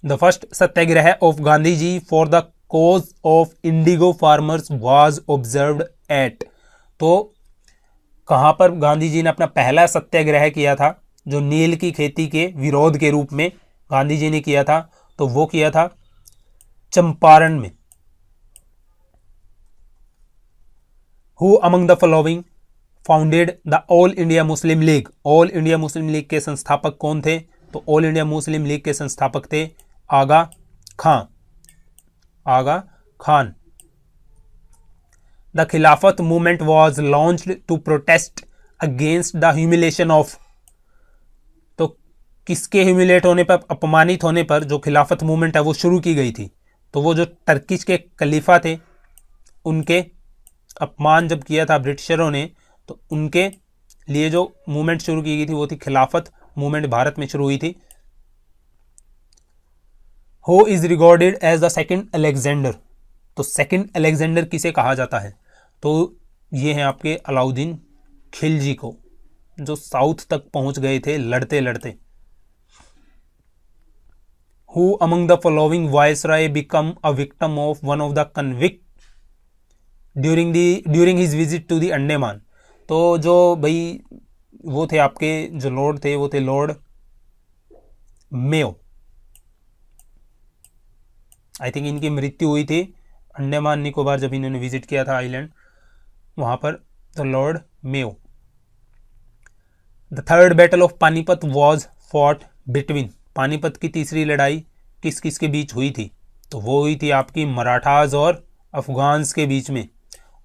The first Satyagraha of Gandhi ji for the cause of indigo farmers was observed at. तो कहां पर गांधी जी ने अपना पहला सत्याग्रह किया था जो नील की खेती के विरोध के रूप में गांधी जी ने किया था? तो वो किया था चंपारण में। Who among the following founded the all India Muslim league. All India Muslim League के संस्थापक कौन थे? तो ऑल इंडिया मुस्लिम लीग के संस्थापक थे Aga Khan. Aga Khan. The Khilafat movement was launched to protest against the humiliation of. तो किसके ह्यूमिलेट होने पर, अपमानित होने पर जो खिलाफत मूवमेंट है वो शुरू की गई थी? तो वो जो टर्किश के खलीफा थे उनके अपमान जब किया था ब्रिटिशरों ने, तो उनके लिए जो मूवमेंट शुरू की गई थी वो थी खिलाफत मूवमेंट, भारत में शुरू हुई थी। Who is regarded as the second Alexander. तो सेकंड अलेक्जेंडर किसे कहा जाता है? तो ये हैं आपके अलाउद्दीन खिलजी को, जो साउथ तक पहुंच गए थे लड़ते लड़ते। Who among the following viceroy become a victim of one of the convict during his visit to the Andaman. तो जो भाई वो थे आपके जो लॉर्ड थे वो थे लॉर्ड मेयो। आई थिंक इनकी मृत्यु हुई थी अंडमान निकोबार जब इन्होंने विजिट किया था आइलैंड वहां पर। तो Lord Mayo. The third battle of Panipat was fought between. Panipat की तीसरी लड़ाई किस किस के बीच हुई थी? तो वो हुई थी आपकी मराठास और अफगान्स के बीच में,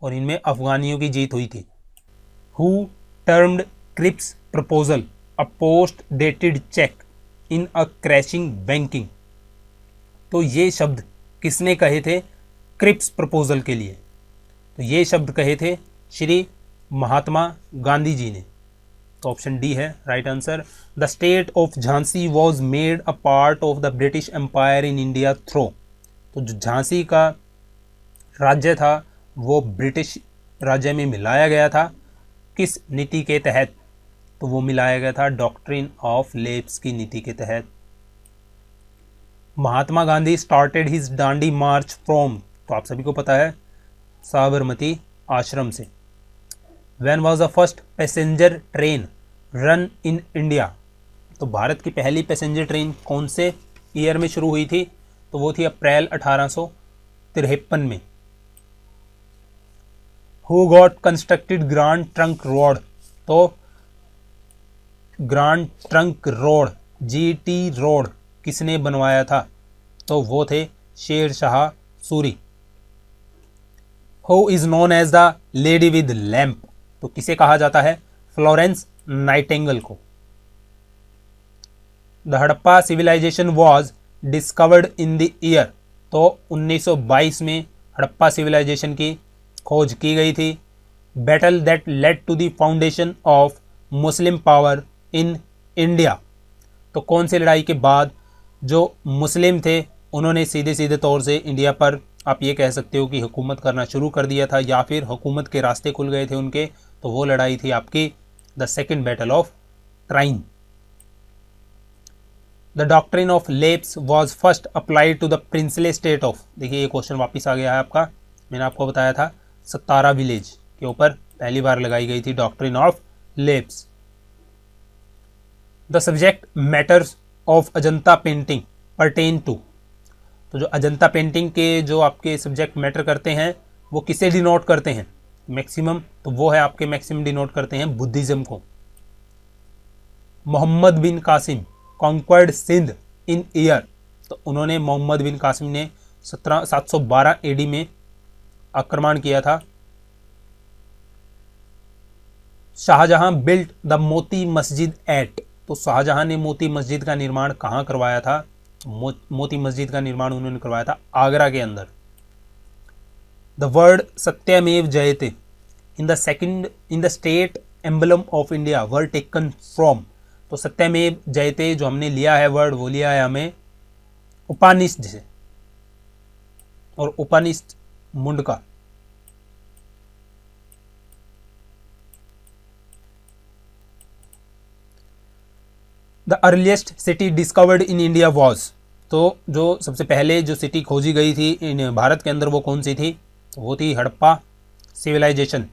और इनमें अफगानियों की जीत हुई थी। Who termed Cripps proposal a post dated cheque in a crashing banking. तो ये शब्द किसने कहे थे क्रिप्स प्रपोजल के लिए? तो ये शब्द कहे थे श्री महात्मा गांधी जी ने। तो ऑप्शन डी है right answer. The state of Jhansi was made a part of the British Empire in India through. तो जो झांसी का राज्य था वो ब्रिटिश राज्य में मिलाया गया था, किस नीति के तहत? तो वो मिलाया गया था डॉक्ट्रिन ऑफ लेप्स की नीति के तहत। Mahatma Gandhi started his Dandi march from, तो आप सभी को पता है, साबरमती आश्रम से। When was the first passenger train run in India? तो भारत की पहली पैसेंजर ट्रेन कौन से ईयर में शुरू हुई थी? तो वो थी अप्रैल 1853 में। Who got constructed Grand Trunk Road? तो Grand Trunk Road GT Road किसने बनवाया था? तो वो थे Sher Shah Suri. Who is known as the lady with lamp? तो किसे कहा जाता है? फ्लोरेंस नाइटिंगेल को। The Harappa civilisation was discovered in the year? तो 1922 में हड़प्पा सिविलाइजेशन की खोज की गई थी। Battle that led to the foundation of Muslim power in India? तो कौन सी लड़ाई के बाद जो मुस्लिम थे उन्होंने सीधे सीधे तौर से इंडिया पर, आप ये कह सकते हो कि हुकूमत करना शुरू कर दिया था, या फिर हुकूमत के रास्ते खुल गए थे उनके? तो वो लड़ाई थी आपकी the second battle of Tarain. The doctrine of lapse was first applied to the princely state of? देखिए ये क्वेश्चन वापस आ गया है आपका। मैंने आपको बताया था सतारा विलेज के ऊपर पहली बार लगाई गई थी doctrine of lapse. The subject matters of Ajanta painting pertain to? तो जो अजंता पेंटिंग के जो आपके सब्जेक्ट मैटर करते हैं वो किसे डिनोट करते हैं मैक्सिमम? तो वो है आपके मैक्सिमम डिनोट करते हैं बुद्धिज्म को। मोहम्मद बिन कासिम कॉन्क्वर्ड सिंध इन ईयर? तो उन्होंने, मोहम्मद बिन कासिम ने 712 एडी में आक्रमण किया था। Shahjahan built the Moti Masjid eight? तो शाहजहां ने मोती मस्जिद का निर्माण कहाँ करवाया था? मोती मस्जिद का निर्माण उन्होंने करवाया था आगरा के अंदर। द वर्ड सत्यमेव जयते in the state emblem of India were taken from? तो सत्यमेव जयते जो हमने लिया है वर्ड, वो लिया है हमें उपनिषद से, और Upanishad Mundaka. The earliest city discovered in India was? तो जो सबसे पहले जो सिटी खोजी गई थी इन भारत के अंदर वो कौन सी थी? वो थी Harappa civilization.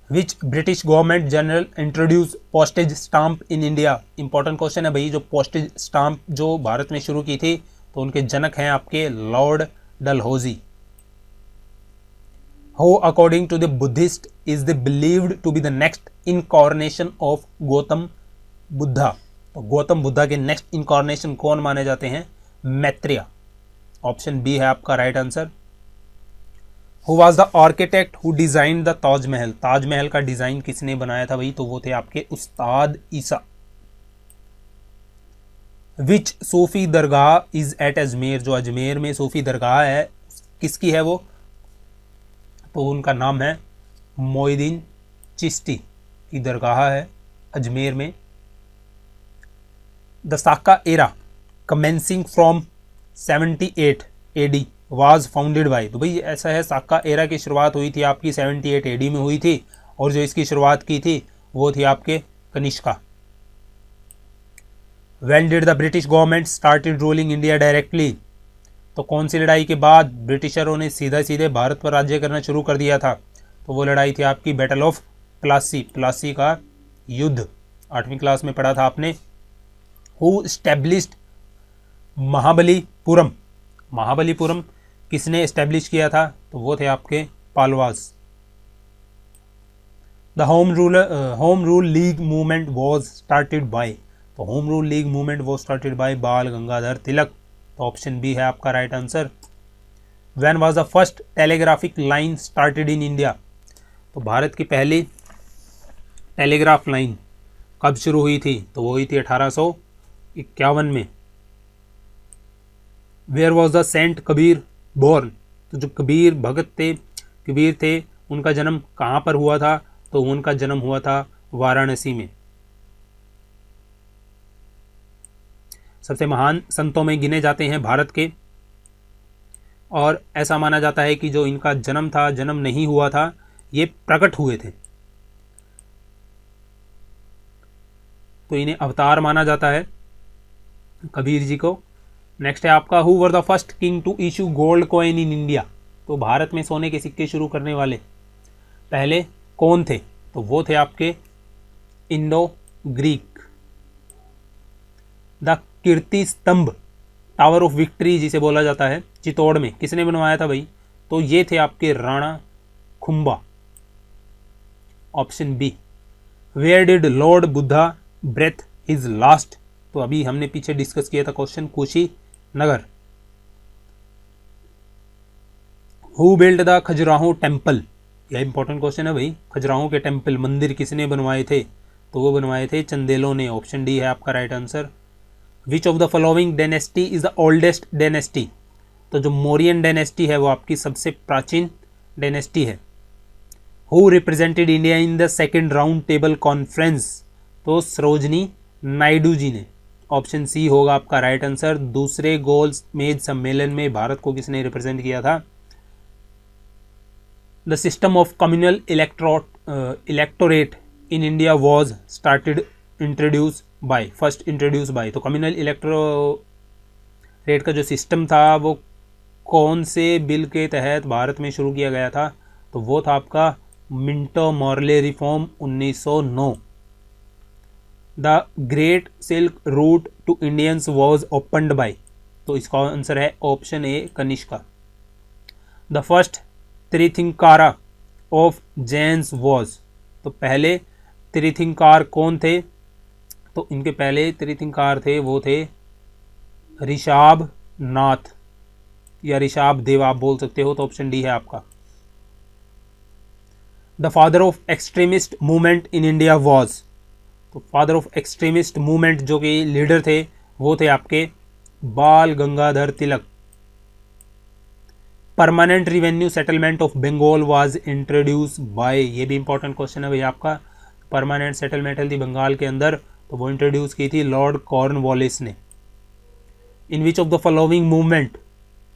Which British government general introduce postage stamp in India? Important question है भाई। जो पोस्टेज स्टाम्प जो भारत में शुरू की थी तो उनके जनक हैं आपके lord Dalhousie. Who according to the Buddhist is the believed to be the next incarnation of Gautam Buddha? तो गौतम बुद्धा के नेक्स्ट इनकॉर्नेशन कौन माने जाते हैं? मैत्रेय। ऑप्शन बी है आपका right answer. Who was the architect who design the Taj Mahal? Taj Mahal का डिजाइन किसने बनाया था भाई? तो वो थे आपके उस्ताद ईसा। विच सूफी दरगाह इज एट अजमेर? जो अजमेर में सूफी दरगाह है किसकी है वो? तो उनका नाम है मोइनुद्दीन चिश्ती की दरगाह है अजमेर में। The Saka era commencing from 78 AD was founded by? तो भाई ऐसा है, साका एरा की शुरुआत हुई थी आपकी 78 AD में हुई थी, और जो इसकी शुरुआत की थी वो थी आपके Kanishka. When did the British government started ruling India directly? तो कौन सी लड़ाई के बाद ब्रिटिशरों ने सीधा सीधे भारत पर राज्य करना शुरू कर दिया था? तो वो लड़ाई थी आपकी बैटल ऑफ प्लासी, प्लासी का युद्ध। 8वीं क्लास में पढ़ा था आपने। Who established Mahabalipuram? महाबलीपुरम किसने एस्टेब्लिश किया था? तो वो थे आपके Pallavas. The Home Rule League movement was started by? तो Home Rule League movement was started by Bal Gangadhar Tilak. तो ऑप्शन बी है आपका right answer. When was the first telegraphic line started in India? तो भारत की पहली टेलीग्राफ लाइन कब शुरू हुई थी? तो वो हुई थी 1851 में। Where was the saint Kabir born? तो जो कबीर भगत थे, कबीर थे, उनका जन्म कहाँ पर हुआ था? तो उनका जन्म हुआ था वाराणसी में। सबसे महान संतों में गिने जाते हैं भारत के, और ऐसा माना जाता है कि जो इनका जन्म था, जन्म नहीं हुआ था, ये प्रकट हुए थे, तो इन्हें अवतार माना जाता है कबीर जी को। नेक्स्ट है आपका, who were the first king to issue gold coin in India? तो भारत में सोने के सिक्के शुरू करने वाले पहले कौन थे? तो वो थे आपके इंडो ग्रीक। द कीर्ति स्तंभ, टावर ऑफ विक्ट्री जिसे बोला जाता है, चित्तौड़ में किसने बनवाया था भाई? तो ये थे आपके Rana Kumbha. Option B. Where did Lord Buddha breathe his last? तो अभी हमने पीछे डिस्कस किया था question, Kushinagar. Who build the Khajuraho temple? यह इंपॉर्टेंट क्वेश्चन है भाई। खजुराहो के टेम्पल, मंदिर किसने बनवाए थे? तो वो बनवाए थे चंदेलों ने। ऑप्शन डी है आपका right answer. Which of the following dynasty is the oldest dynasty? तो जो मौर्यन डायनेस्टी है वो आपकी सबसे प्राचीन डायनेस्टी है। Who represented India in the second round table conference? तो सरोजनी नायडू जी ने। ऑप्शन सी होगा आपका राइट आंसर। दूसरे गोल मेज सम्मेलन में भारत को किसने रिप्रेजेंट किया था? The system of communal electorate in India was started introduce by, first introduce by. तो कम्युनल इलेक्टोरेट का जो सिस्टम था वो कौन से बिल के तहत भारत में शुरू किया गया था? तो वो था आपका Minto Morley reform 1909। The great silk route to Indians was opened by? तो इसका आंसर है option A Kanishka. The first Tirthankar of Jains was? तो पहले तीर्थंकर कौन थे? तो इनके पहले तीर्थंकर थे वो थे ऋषभ नाथ या ऋषभ देव आप बोल सकते हो। तो ऑप्शन डी है आपका। The father of extremist movement in India was? तो फादर ऑफ एक्सट्रीमिस्ट मूवमेंट जो कि लीडर थे वो थे आपके Bal Gangadhar Tilak. Permanent revenue settlement of Bengal was introduce by? ये भी इंपॉर्टेंट क्वेश्चन है भाई आपका। परमानेंट सेटलमेंट थी बंगाल के अंदर, तो वो इंट्रोड्यूस की थी लॉर्ड कॉर्नवालिस ने। In which of the following movement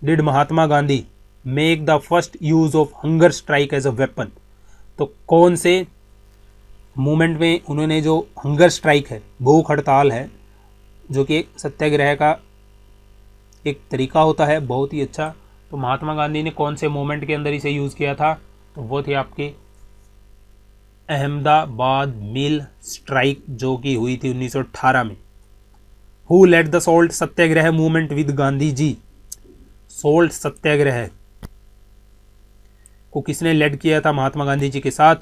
did Mahatma Gandhi make the first use of hunger strike as a weapon? तो कौन से मूवमेंट में उन्होंने जो हंगर स्ट्राइक है, भूख हड़ताल है, जो कि सत्याग्रह का एक तरीका होता है बहुत ही अच्छा, तो महात्मा गांधी ने कौन से मूवमेंट के अंदर इसे यूज़ किया था? तो वो थे आपके अहमदाबाद मिल स्ट्राइक जो कि हुई थी 1918 में। Who led the salt Satyagraha movement with Gandhi ji? Salt Satyagraha को किसने लेड किया था महात्मा गांधी जी के साथ?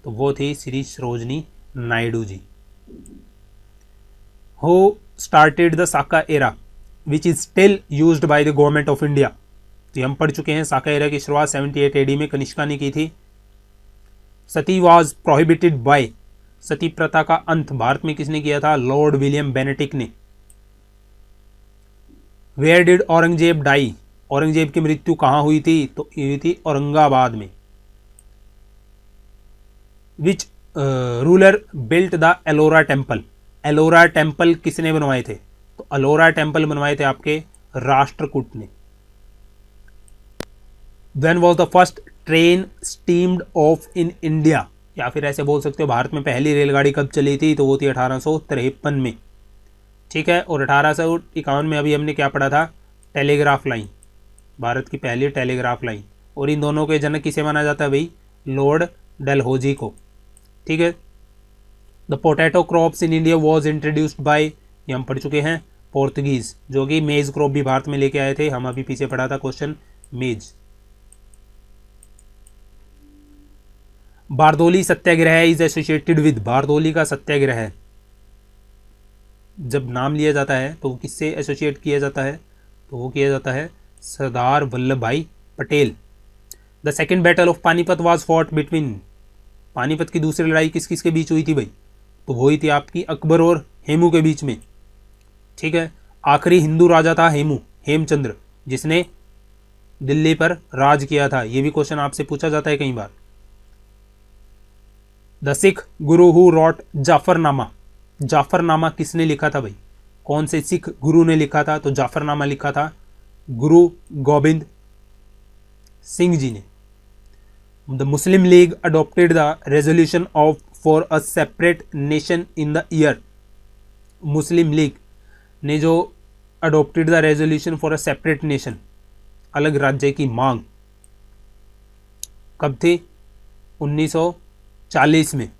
तो वो थी Shri Sarojini Naidu ji. Who started the Saka era which is still used by the government of India? तो हम पढ़ चुके हैं साका एरा की शुरुआत 78 एडी में कनिष्का ने की थी। सती वॉज प्रोहिबिटेड बाय? सती प्रथा का अंत भारत में किसने किया था? लॉर्ड विलियम बेनेटिक ने। Where did Aurangzeb die? Aurangzeb की मृत्यु कहाँ हुई थी? तो हुई थी औरंगाबाद में। Which ruler built the Ellora temple? Ellora temple किसने बनवाए थे? तो एलोरा टेम्पल बनवाए थे आपके राष्ट्रकूट ने। When was the first train steamed off in India? या फिर ऐसे बोल सकते हो भारत में पहली रेलगाड़ी कब चली थी? तो वो थी 1853 में। ठीक है, और 1851 में अभी हमने क्या पढ़ा था? टेलीग्राफ लाइन, भारत की पहली टेलीग्राफ लाइन। और इन दोनों के जनक किसे माना जाता है भाई? लॉर्ड डलहौजी को। ठीक है। The potato crops in India was introduced by? ये हम पढ़ चुके हैं, पोर्तुगीज, जो कि मेज क्रॉप भी भारत में लेके आए थे। हम अभी पीछे पढ़ा था क्वेश्चन मेज। Bardoli Satyagraha is associated with? Bardoli का सत्याग्रह जब नाम लिया जाता है तो किससे एसोसिएट किया जाता है? तो वो किया जाता है सरदार वल्लभ भाई Patel. The second battle of Panipat was fought between, Panipat की दूसरी लड़ाई किस किस के बीच हुई थी भाई? तो वही थी आपकी अकबर और हेमू के बीच में। ठीक है, आखिरी हिंदू राजा था हेमचंद्र, जिसने दिल्ली पर राज किया था। ये भी क्वेश्चन आपसे पूछा जाता है कई बार। The Sikh Guru who rot जाफरनामा, जाफरनामा किसने लिखा था भाई? कौन से सिख गुरु ने लिखा था? तो जाफरनामा लिखा था गुरु गोबिंद सिंह जी ने। The Muslim League adopted the resolution of for a separate nation in the year, Muslim League ने जो adopted the resolution for a separate nation, अलग राज्य की मांग, कब थी? 1940 में।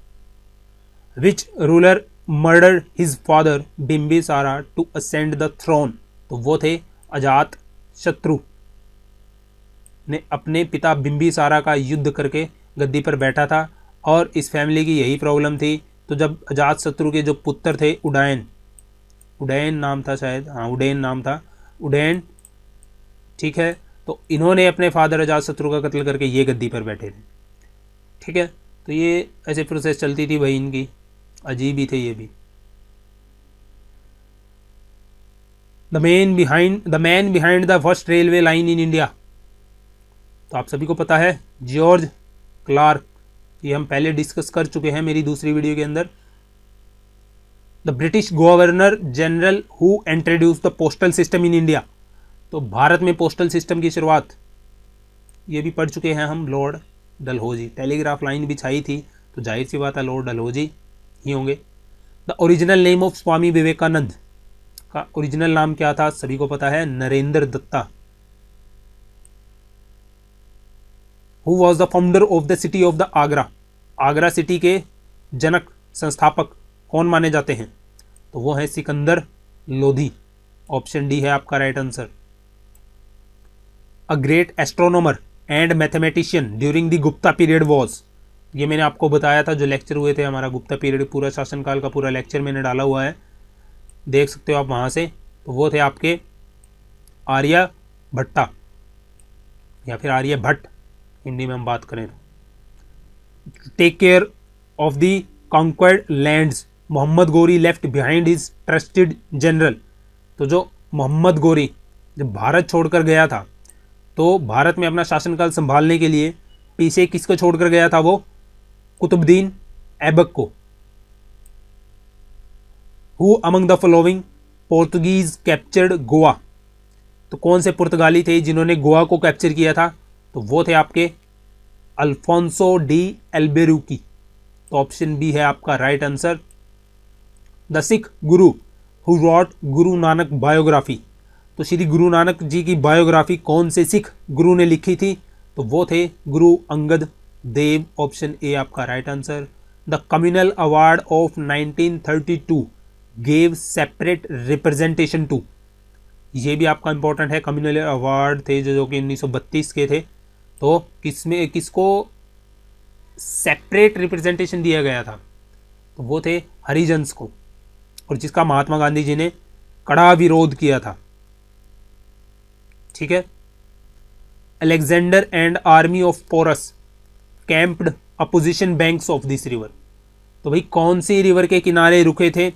Which ruler murder his father Bimbisara to ascend the throne, तो वो थे अजात शत्रु ने अपने पिता बिम्बिसारा का युद्ध करके गद्दी पर बैठा था। और इस फैमिली की यही प्रॉब्लम थी। तो जब अजात शत्रु के जो पुत्र थे उडैन, उडैन नाम था शायद, हाँ उडैन नाम था, उडैन, ठीक है, तो इन्होंने अपने फादर अजात शत्रु का कत्ल करके ये गद्दी पर बैठे थे। ठीक है, तो ये ऐसे प्रोसेस चलती थी भाई इनकी, अजीब ही थे ये भी। The man behind the first railway line in India, तो आप सभी को पता है जॉर्ज क्लार्क, ये हम पहले डिस्कस कर चुके हैं मेरी दूसरी वीडियो के अंदर। The British governor general who introduce the postal system in India, तो भारत में पोस्टल सिस्टम की शुरुआत, ये भी पढ़ चुके हैं हम, लॉर्ड डलहौजी। टेलीग्राफ लाइन भी छाई थी, तो जाहिर सी बात है लॉर्ड डलहौजी ही होंगे। The original name of Swami Vivekananda का ओरिजिनल नाम क्या था? सभी को पता है, Narendra Datta. Who was the founder of the city of the Agra, Agra city के जनक संस्थापक कौन माने जाते हैं? तो वो है सिकंदर लोधी। ऑप्शन डी है आपका right answer. A great astronomer and mathematician during the Gupta period was, ये मैंने आपको बताया था, जो लेक्चर हुए थे हमारा गुप्ता पीरियड, पूरा शासनकाल का पूरा लेक्चर मैंने डाला हुआ है, देख सकते हो आप वहां से। तो वो थे आपके आर्य भट्टा या फिर आर्य भट्ट हिंदी में हम बात करें तो। Take care of the conquered lands Mohammad Ghori left behind his trusted general, तो जो मोहम्मद गोरी जब भारत छोड़कर गया था, तो भारत में अपना शासनकाल संभालने के लिए पीछे किसको छोड़कर गया था? वो कुतुबुद्दीन ऐबक को। Who among the following Portuguese captured Goa, तो कौन से पुर्तगाली थे जिन्होंने गोवा को कैप्चर किया था? तो वो थे आपके अल्फोंसो डी एल्बेरुकी। तो ऑप्शन बी है आपका right answer. The Sikh Guru who rot Guru Nanak biography, तो श्री गुरु नानक जी की बायोग्राफी कौन से सिख गुरु ने लिखी थी? तो वो थे गुरु अंगद देव। ऑप्शन ए आपका right answer. The communal award of 1932 gave separate representation to, ये भी आपका इंपॉर्टेंट है। कम्युनल अवार्ड थे जो कि 1932 के थे, तो किसमें किसको सेपरेट रिप्रेजेंटेशन दिया गया था? तो वो थे हरिजन्स को, और जिसका महात्मा गांधी जी ने कड़ा विरोध किया था। ठीक है। Alexander and army of Porus camped opposition banks of this river, तो भाई कौन सी रिवर के किनारे रुके थे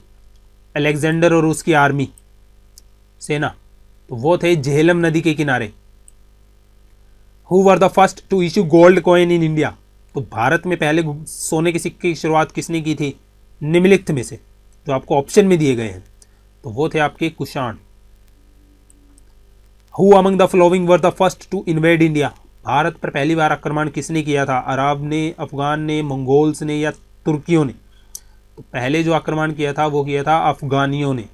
अलेक्जेंडर और उसकी आर्मी सेना? तो वो थे झेलम नदी के किनारे। Who were the first to issue gold coin in India, तो भारत में पहले सोने के सिक्के की शुरुआत किसने की थी? निम्नलिखित में से, जो आपको ऑप्शन में दिए गए हैं, तो वो थे आपके Kushan. Who among the following were the first to invade India, Bharat पर पहली बार आक्रमण किसने किया था? अरब ने, अफगान ने, मंगोल्स ने या तुर्कियों ने? तो पहले जो आक्रमण किया था वो किया था अफगानियों ने।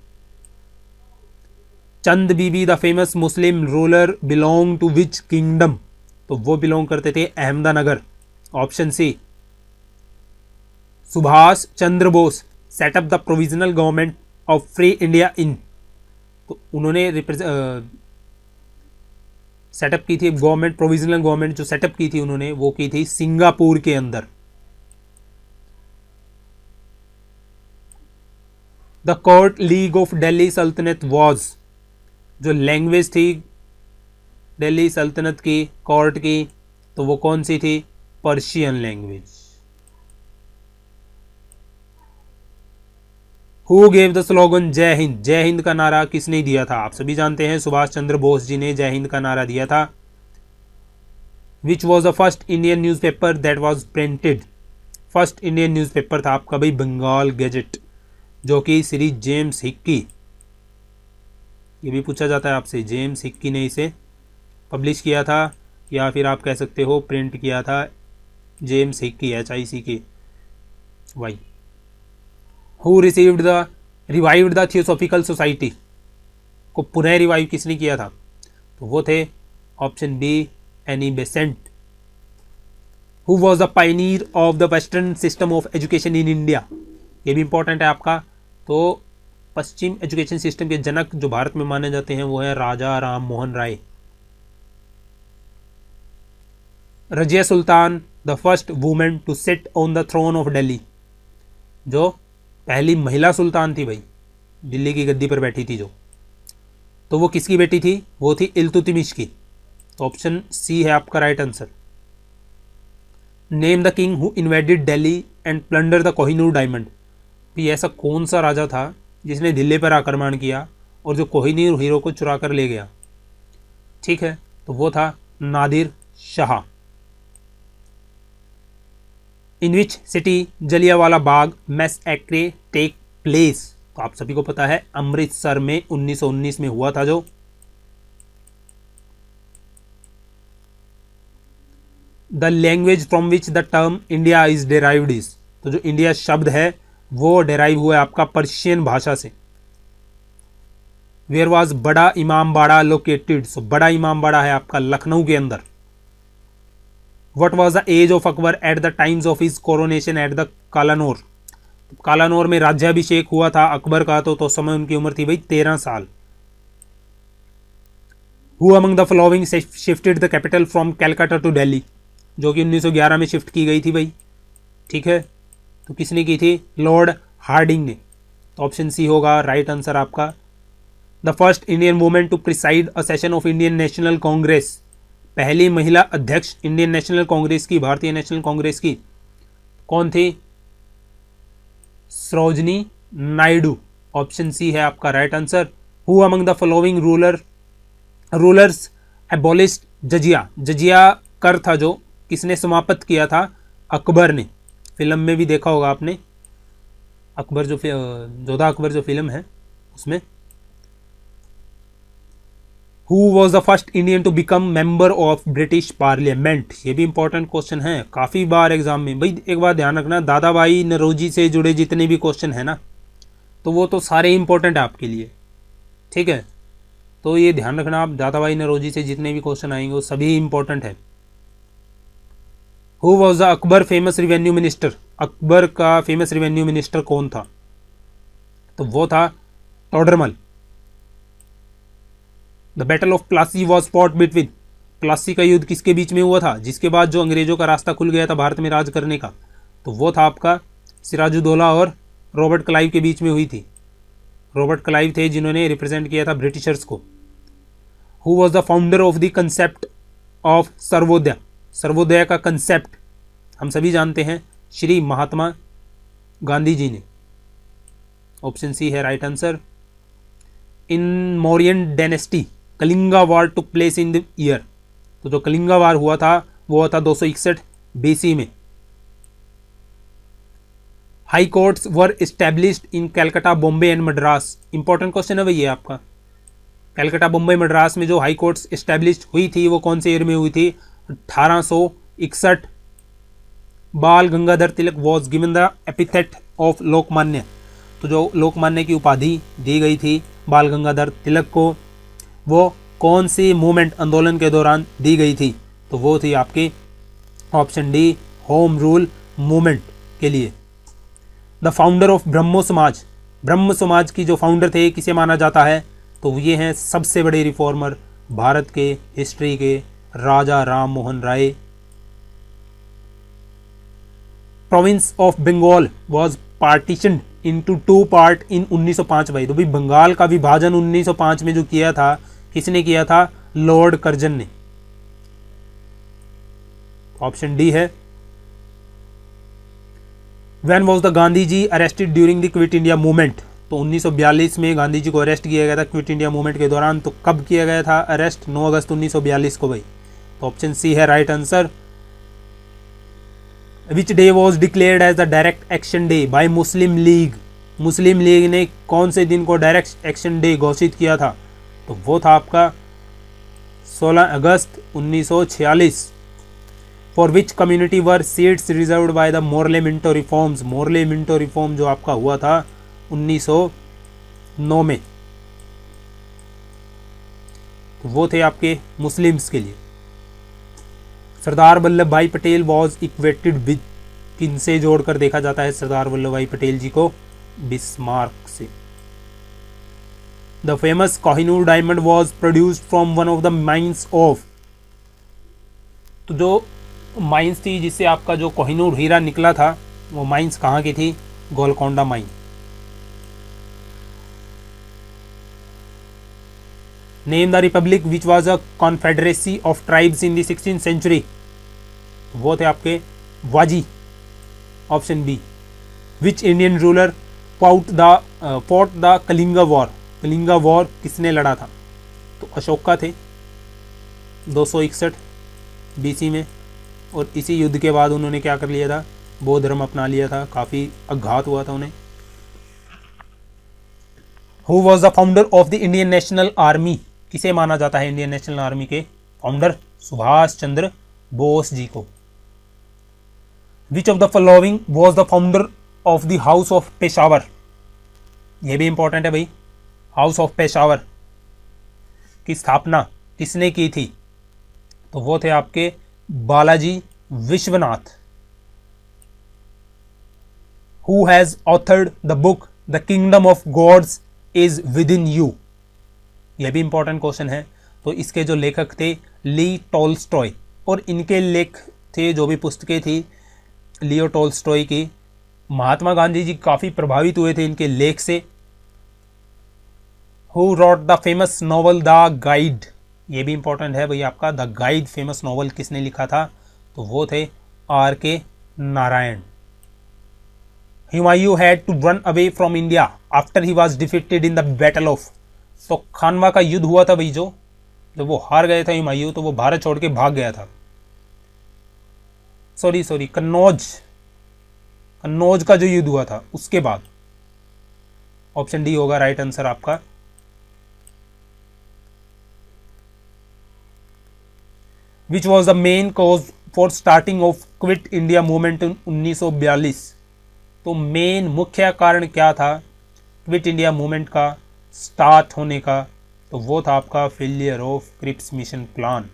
Chand Bibi the famous Muslim ruler belong to which kingdom, तो वो बिलोंग करते थे Ahmednagar. Option C. Subhash Chandra Bose set up the provisional government of free India in, तो उन्होंने सेटअप की थी गवर्नमेंट, प्रोविजनल गवर्नमेंट जो सेटअप की थी उन्होंने, वो की थी सिंगापुर के अंदर। The court league of Delhi Sultanate was, जो लैंग्वेज थी दिल्ली सल्तनत की, कोर्ट की, तो वो कौन सी थी? Persian language. Who gave the slogan जय हिंद? जय हिंद का नारा किसने दिया था? आप सभी जानते हैं सुभाष चंद्र बोस जी ने जय हिंद का नारा दिया था। विच was the first Indian newspaper that was printed? First Indian newspaper था आपका भाई बंगाल गैजेट, जो कि श्री जेम्स हिक्की, ये भी पूछा जाता है आपसे, जेम्स हिक्की ने इसे पब्लिश किया था, या फिर आप कह सकते हो प्रिंट किया था। James Hicky, HICKY। Who received the revived the Theosophical Society? को पुनः रिवाइव किसने किया था? तो वो थे option B, Annie Besant. Who was the pioneer of the western system of education in India? ये भी इंपॉर्टेंट है आपका। तो पश्चिम एजुकेशन सिस्टम के जनक जो भारत में माने जाते हैं वो है Raja Ram Mohan Roy. Razia Sultan, the first women to sit on the throne of Delhi, जो पहली महिला सुल्तान थी भाई, दिल्ली की गद्दी पर बैठी थी जो, तो वो किसकी बेटी थी? वो थी इल्तुतमिश की। तो ऑप्शन सी है आपका right answer. Name the king who invaded Delhi and plunder the Kohinoor diamond? भी ऐसा कौन सा राजा था जिसने दिल्ली पर आक्रमण किया और जो कोहिनूर हीरो को चुरा कर ले गया? ठीक है, तो वो था Nadir Shah. In which city Jallianwala Bagh massacre take place? तो आप सभी को पता है अमृतसर में 1919 में हुआ था जो। The language from which the term India is derived is? तो जो इंडिया शब्द है वो डेराइव हुआ है आपका पर्शियन भाषा से। वेयर वॉज बड़ा इमामबाड़ा लोकेटेड? सो बड़ा इमामबाड़ा है आपका लखनऊ के अंदर। What was the age of Akbar at the times of his coronation at the Kalanaur? Kalanaur में राज्याभिषेक हुआ था अकबर का, तो समय उनकी उम्र थी भाई 13 साल। Who among the following shifted the capital from Calcutta to Delhi? जो कि 1911 में शिफ्ट की गई थी भाई। ठीक है, तो किसने की थी? लॉर्ड हार्डिंग ने। तो ऑप्शन सी होगा राइट आंसर आपका। The first Indian women to preside a session of Indian National Congress? पहली महिला अध्यक्ष इंडियन नेशनल कांग्रेस की, भारतीय नेशनल कांग्रेस की, कौन थी? सरोजनी नायडू। ऑप्शन सी है आपका right answer. Who among the following rulers abolished jizya? जजिया कर था जो किसने समाप्त किया था? अकबर ने। फिल्म में भी देखा होगा आपने, अकबर जो जोधा अकबर जो फिल्म है उसमें। Who was the first Indian to become member of British Parliament? ये भी इंपॉर्टेंट क्वेश्चन है काफ़ी बार एग्जाम में भाई। एक बार ध्यान रखना, दादा भाई नौरोजी से जुड़े जितने भी क्वेश्चन है ना, तो वो तो सारे इंपॉर्टेंट है आपके लिए। ठीक है, तो ये ध्यान रखना आप, दादा भाई नौरोजी से जितने भी क्वेश्चन आएंगे वो सभी इंपॉर्टेंट है। Who was the Akbar famous revenue minister? Akbar का फेमस रिवेन्यू मिनिस्टर कौन था? तो वो था Todarmal. The battle of Plassey was fought between? Plassey का युद्ध किसके बीच में हुआ था, जिसके बाद जो अंग्रेजों का रास्ता खुल गया था भारत में राज करने का? तो वो था आपका सिराजुद्दौला और रॉबर्ट क्लाइव के बीच में हुई थी। रॉबर्ट क्लाइव थे जिन्होंने रिप्रेजेंट किया था ब्रिटिशर्स को। Who was the founder of the concept of Sarvodaya? Sarvodaya का कंसेप्ट हम सभी जानते हैं श्री महात्मा गांधी जी ने। ऑप्शन सी है right answer. In Mauryan dynasty Kalinga war took place in the year? तो जो कलिंगा वार हुआ था वो हुआ था 261 BC में। High courts were established in Calcutta, Bombay and Madras? Important question है भैया आपका। कैलकाटा, बॉम्बे, मद्रास में जो हाई कोर्ट्स एस्टेब्लिश्ड हुई थी वो कौन से ईयर में हुई थी? 1861। Bal Gangadhar Tilak was given the epithet of Lokmanya? तो जो लोकमान्य की उपाधि दी गई थी बाल गंगाधर तिलक को, वो कौन सी मूवमेंट, आंदोलन के दौरान दी गई थी? तो वो थी आपकी option D, home rule movement के लिए। द फाउंडर ऑफ ब्रह्मो समाज? ब्रह्म समाज की जो फाउंडर थे किसे माना जाता है? तो ये हैं सबसे बड़े रिफॉर्मर भारत के हिस्ट्री के, Raja Ram Mohan Roy. Province of Bengal was partitioned into 2 part in 1905 भाई। तो भाई बंगाल का विभाजन 1905 में जो किया था किसने किया था? लॉर्ड कर्जन ने। ऑप्शन डी है। When was the Gandhi ji arrested during the quit India movement? तो 1942 में गांधी जी को अरेस्ट किया गया था क्विट इंडिया मूवमेंट के दौरान। तो कब किया गया था अरेस्ट? 9 अगस्त 1942 को भाई। तो ऑप्शन सी है right answer. Which day was declared as the direct action day by Muslim League? Muslim League ने कौन से दिन को डायरेक्ट एक्शन डे घोषित किया था? तो वो था आपका 16 अगस्त 1946। For which community were seats reserved by the Morley Minto reforms? Morley Minto reform जो आपका हुआ था 1909 में, तो वो थे आपके मुस्लिम्स के लिए। सरदार वल्लभ भाई पटेल वॉज इक्वेटेड विद? किनसे जोड़कर देखा जाता है सरदार वल्लभ भाई पटेल जी को? बिस्मार्क से। The famous Kohinoor diamond was produced from one of the mines of? तो जो माइंस थी जिससे आपका जो कोहिनूर हीरा निकला था, वो माइंस कहाँ की थी? Golconda mine. Name the republic which was a confederacy of tribes in the 16th century? वो थे आपके Vajji. Option B. Which Indian ruler fought the Kalinga war? Kalinga war किसने लड़ा था? तो अशोका थे 261 BC में, और इसी युद्ध के बाद उन्होंने क्या कर लिया था? बौद्ध धर्म अपना लिया था। काफ़ी आघात हुआ था उन्हें। Who was the founder of the Indian national army? किसे माना जाता है इंडियन नेशनल आर्मी के फाउंडर? सुभाष चंद्र बोस जी को। विच of the following was the founder of the house of Peshawar? यह भी इंपॉर्टेंट है भाई। हाउस ऑफ पेशावर की स्थापना किसने की थी? तो वो थे आपके Balaji Vishwanath. Who has authored the book the kingdom of God's is with in you? यह भी इंपॉर्टेंट क्वेश्चन है। तो इसके जो लेखक थे ली टॉल्स्टॉय, और इनके लेख थे, जो भी पुस्तकें थी लियो टॉल्स्टॉय की, महात्मा गांधी जी काफ़ी प्रभावित हुए थे इनके लेख से। Who rot the famous novel the guide? ये भी इंपॉर्टेंट है भाई आपका। द गाइड फेमस नॉवल किसने लिखा था? तो वो थे R.K. Narayan. Humayun had to run away from India after he was defeated in the battle of? तो खानवा का युद्ध हुआ था भाई, जो जब वो हार गए थे हुमायूं, तो वो भारत छोड़ के भाग गया था। सॉरी कन्नौज का जो युद्ध हुआ था उसके बाद। ऑप्शन डी होगा राइट आंसर आपका। Which was the main cause for starting of quit India movement in 1942? तो मेन मुख्य कारण क्या था क्विट इंडिया मूवमेंट का स्टार्ट होने का? तो वो था आपका failure of Cripps mission plan.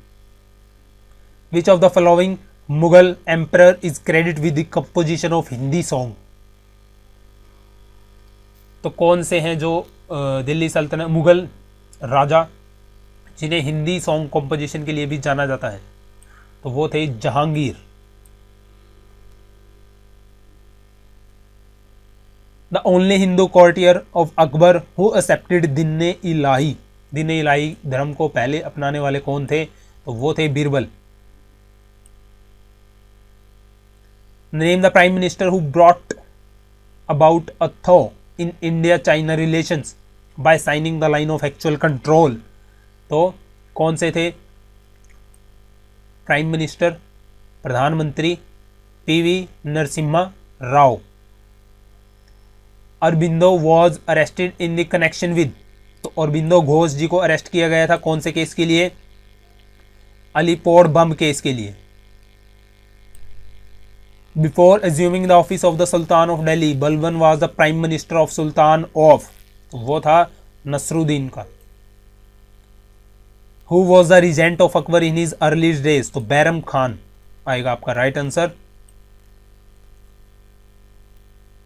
Which of the following Mughal emperor is credit with the composition of Hindi song? तो कौन से हैं जो दिल्ली सल्तनत मुगल राजा जिन्हें हिंदी सॉन्ग कंपोजिशन के लिए भी जाना जाता है? तो वो थे Jahangir. The only Hindu courtier of Akbar who accepted Din Ilahi? दीन इलाही धर्म को पहले अपनाने वाले कौन थे? तो वो थे Birbal. Name the prime minister who brought about a thaw in India China relations by signing the line of actual control? तो कौन से थे प्राइम मिनिस्टर? प्रधानमंत्री PV Narasimha Rao. Aurobindo was arrested in the connection with? तो अरबिंदो घोष जी को अरेस्ट किया गया था कौन से केस के लिए? अलीपोर बम केस के लिए। Before assuming the office of the sultan of Delhi Balban was the prime minister of sultan of? तो वो था नसरुद्दीन का। Who was the regent of Akbar in his early days? तो बैरम खान आएगा आपका right answer.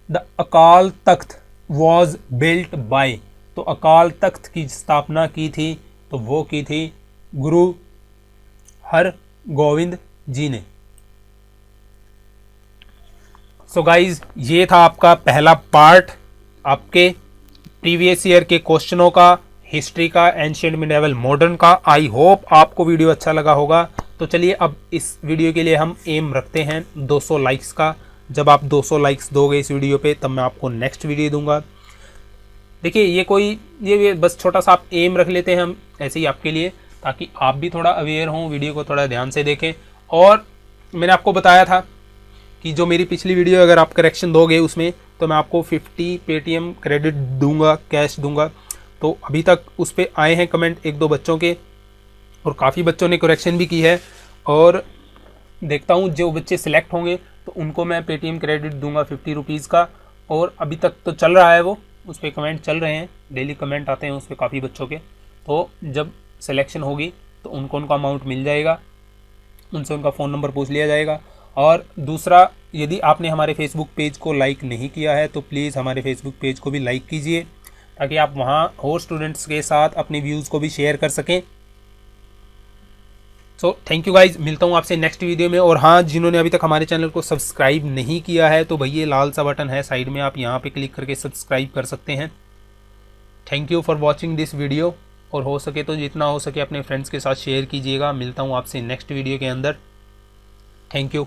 The Akal Takht was built by? तो अकाल तख्त की स्थापना की थी तो वो की थी गुरु हर गोविंद जी ने। सो गाइज ये था आपका पहला पार्ट आपके प्रीवियस ईयर के क्वेश्चनों का हिस्ट्री का, एंशिएंट मिडिवल, मॉडर्न का। आई होप आपको वीडियो अच्छा लगा होगा। तो चलिए अब इस वीडियो के लिए हम एम रखते हैं 200 लाइक्स का। जब आप 200 लाइक्स दोगे इस वीडियो पे तब मैं आपको नेक्स्ट वीडियो दूंगा। देखिए ये बस छोटा सा आप एम रख लेते हैं हम ऐसे ही आपके लिए, ताकि आप भी थोड़ा अवेयर हों, वीडियो को थोड़ा ध्यान से देखें। और मैंने आपको बताया था कि जो मेरी पिछली वीडियो अगर आप करेक्शन दोगे उसमें तो मैं आपको 50 पेटीएम क्रेडिट दूंगा, कैश दूंगा। तो अभी तक उस पर आए हैं कमेंट 1-2 बच्चों के, और काफ़ी बच्चों ने करेक्शन भी की है। और देखता हूँ जो बच्चे सिलेक्ट होंगे तो उनको मैं पेटीएम क्रेडिट दूंगा 50 रुपीज़ का। और अभी तक तो चल रहा है, वो उस पर कमेंट चल रहे हैं, डेली कमेंट आते हैं उस पर काफ़ी बच्चों के। तो जब सिलेक्शन होगी तो उनको उनका अमाउंट मिल जाएगा, उनसे उनका फ़ोन नंबर पूछ लिया जाएगा। और दूसरा, यदि आपने हमारे फेसबुक पेज को लाइक नहीं किया है तो प्लीज़ हमारे फेसबुक पेज को भी लाइक कीजिए, ताकि आप वहाँ और स्टूडेंट्स के साथ अपने व्यूज़ को भी शेयर कर सकें। सो थैंक यू गाइज, मिलता हूँ आपसे नेक्स्ट वीडियो में। और हाँ, जिन्होंने अभी तक हमारे चैनल को सब्सक्राइब नहीं किया है तो भैया लाल सा बटन है साइड में, आप यहाँ पे क्लिक करके सब्सक्राइब कर सकते हैं। Thank you for watching this video. और हो सके तो जितना हो सके अपने फ्रेंड्स के साथ शेयर कीजिएगा। मिलता हूँ आपसे नेक्स्ट वीडियो के अंदर। Thank you.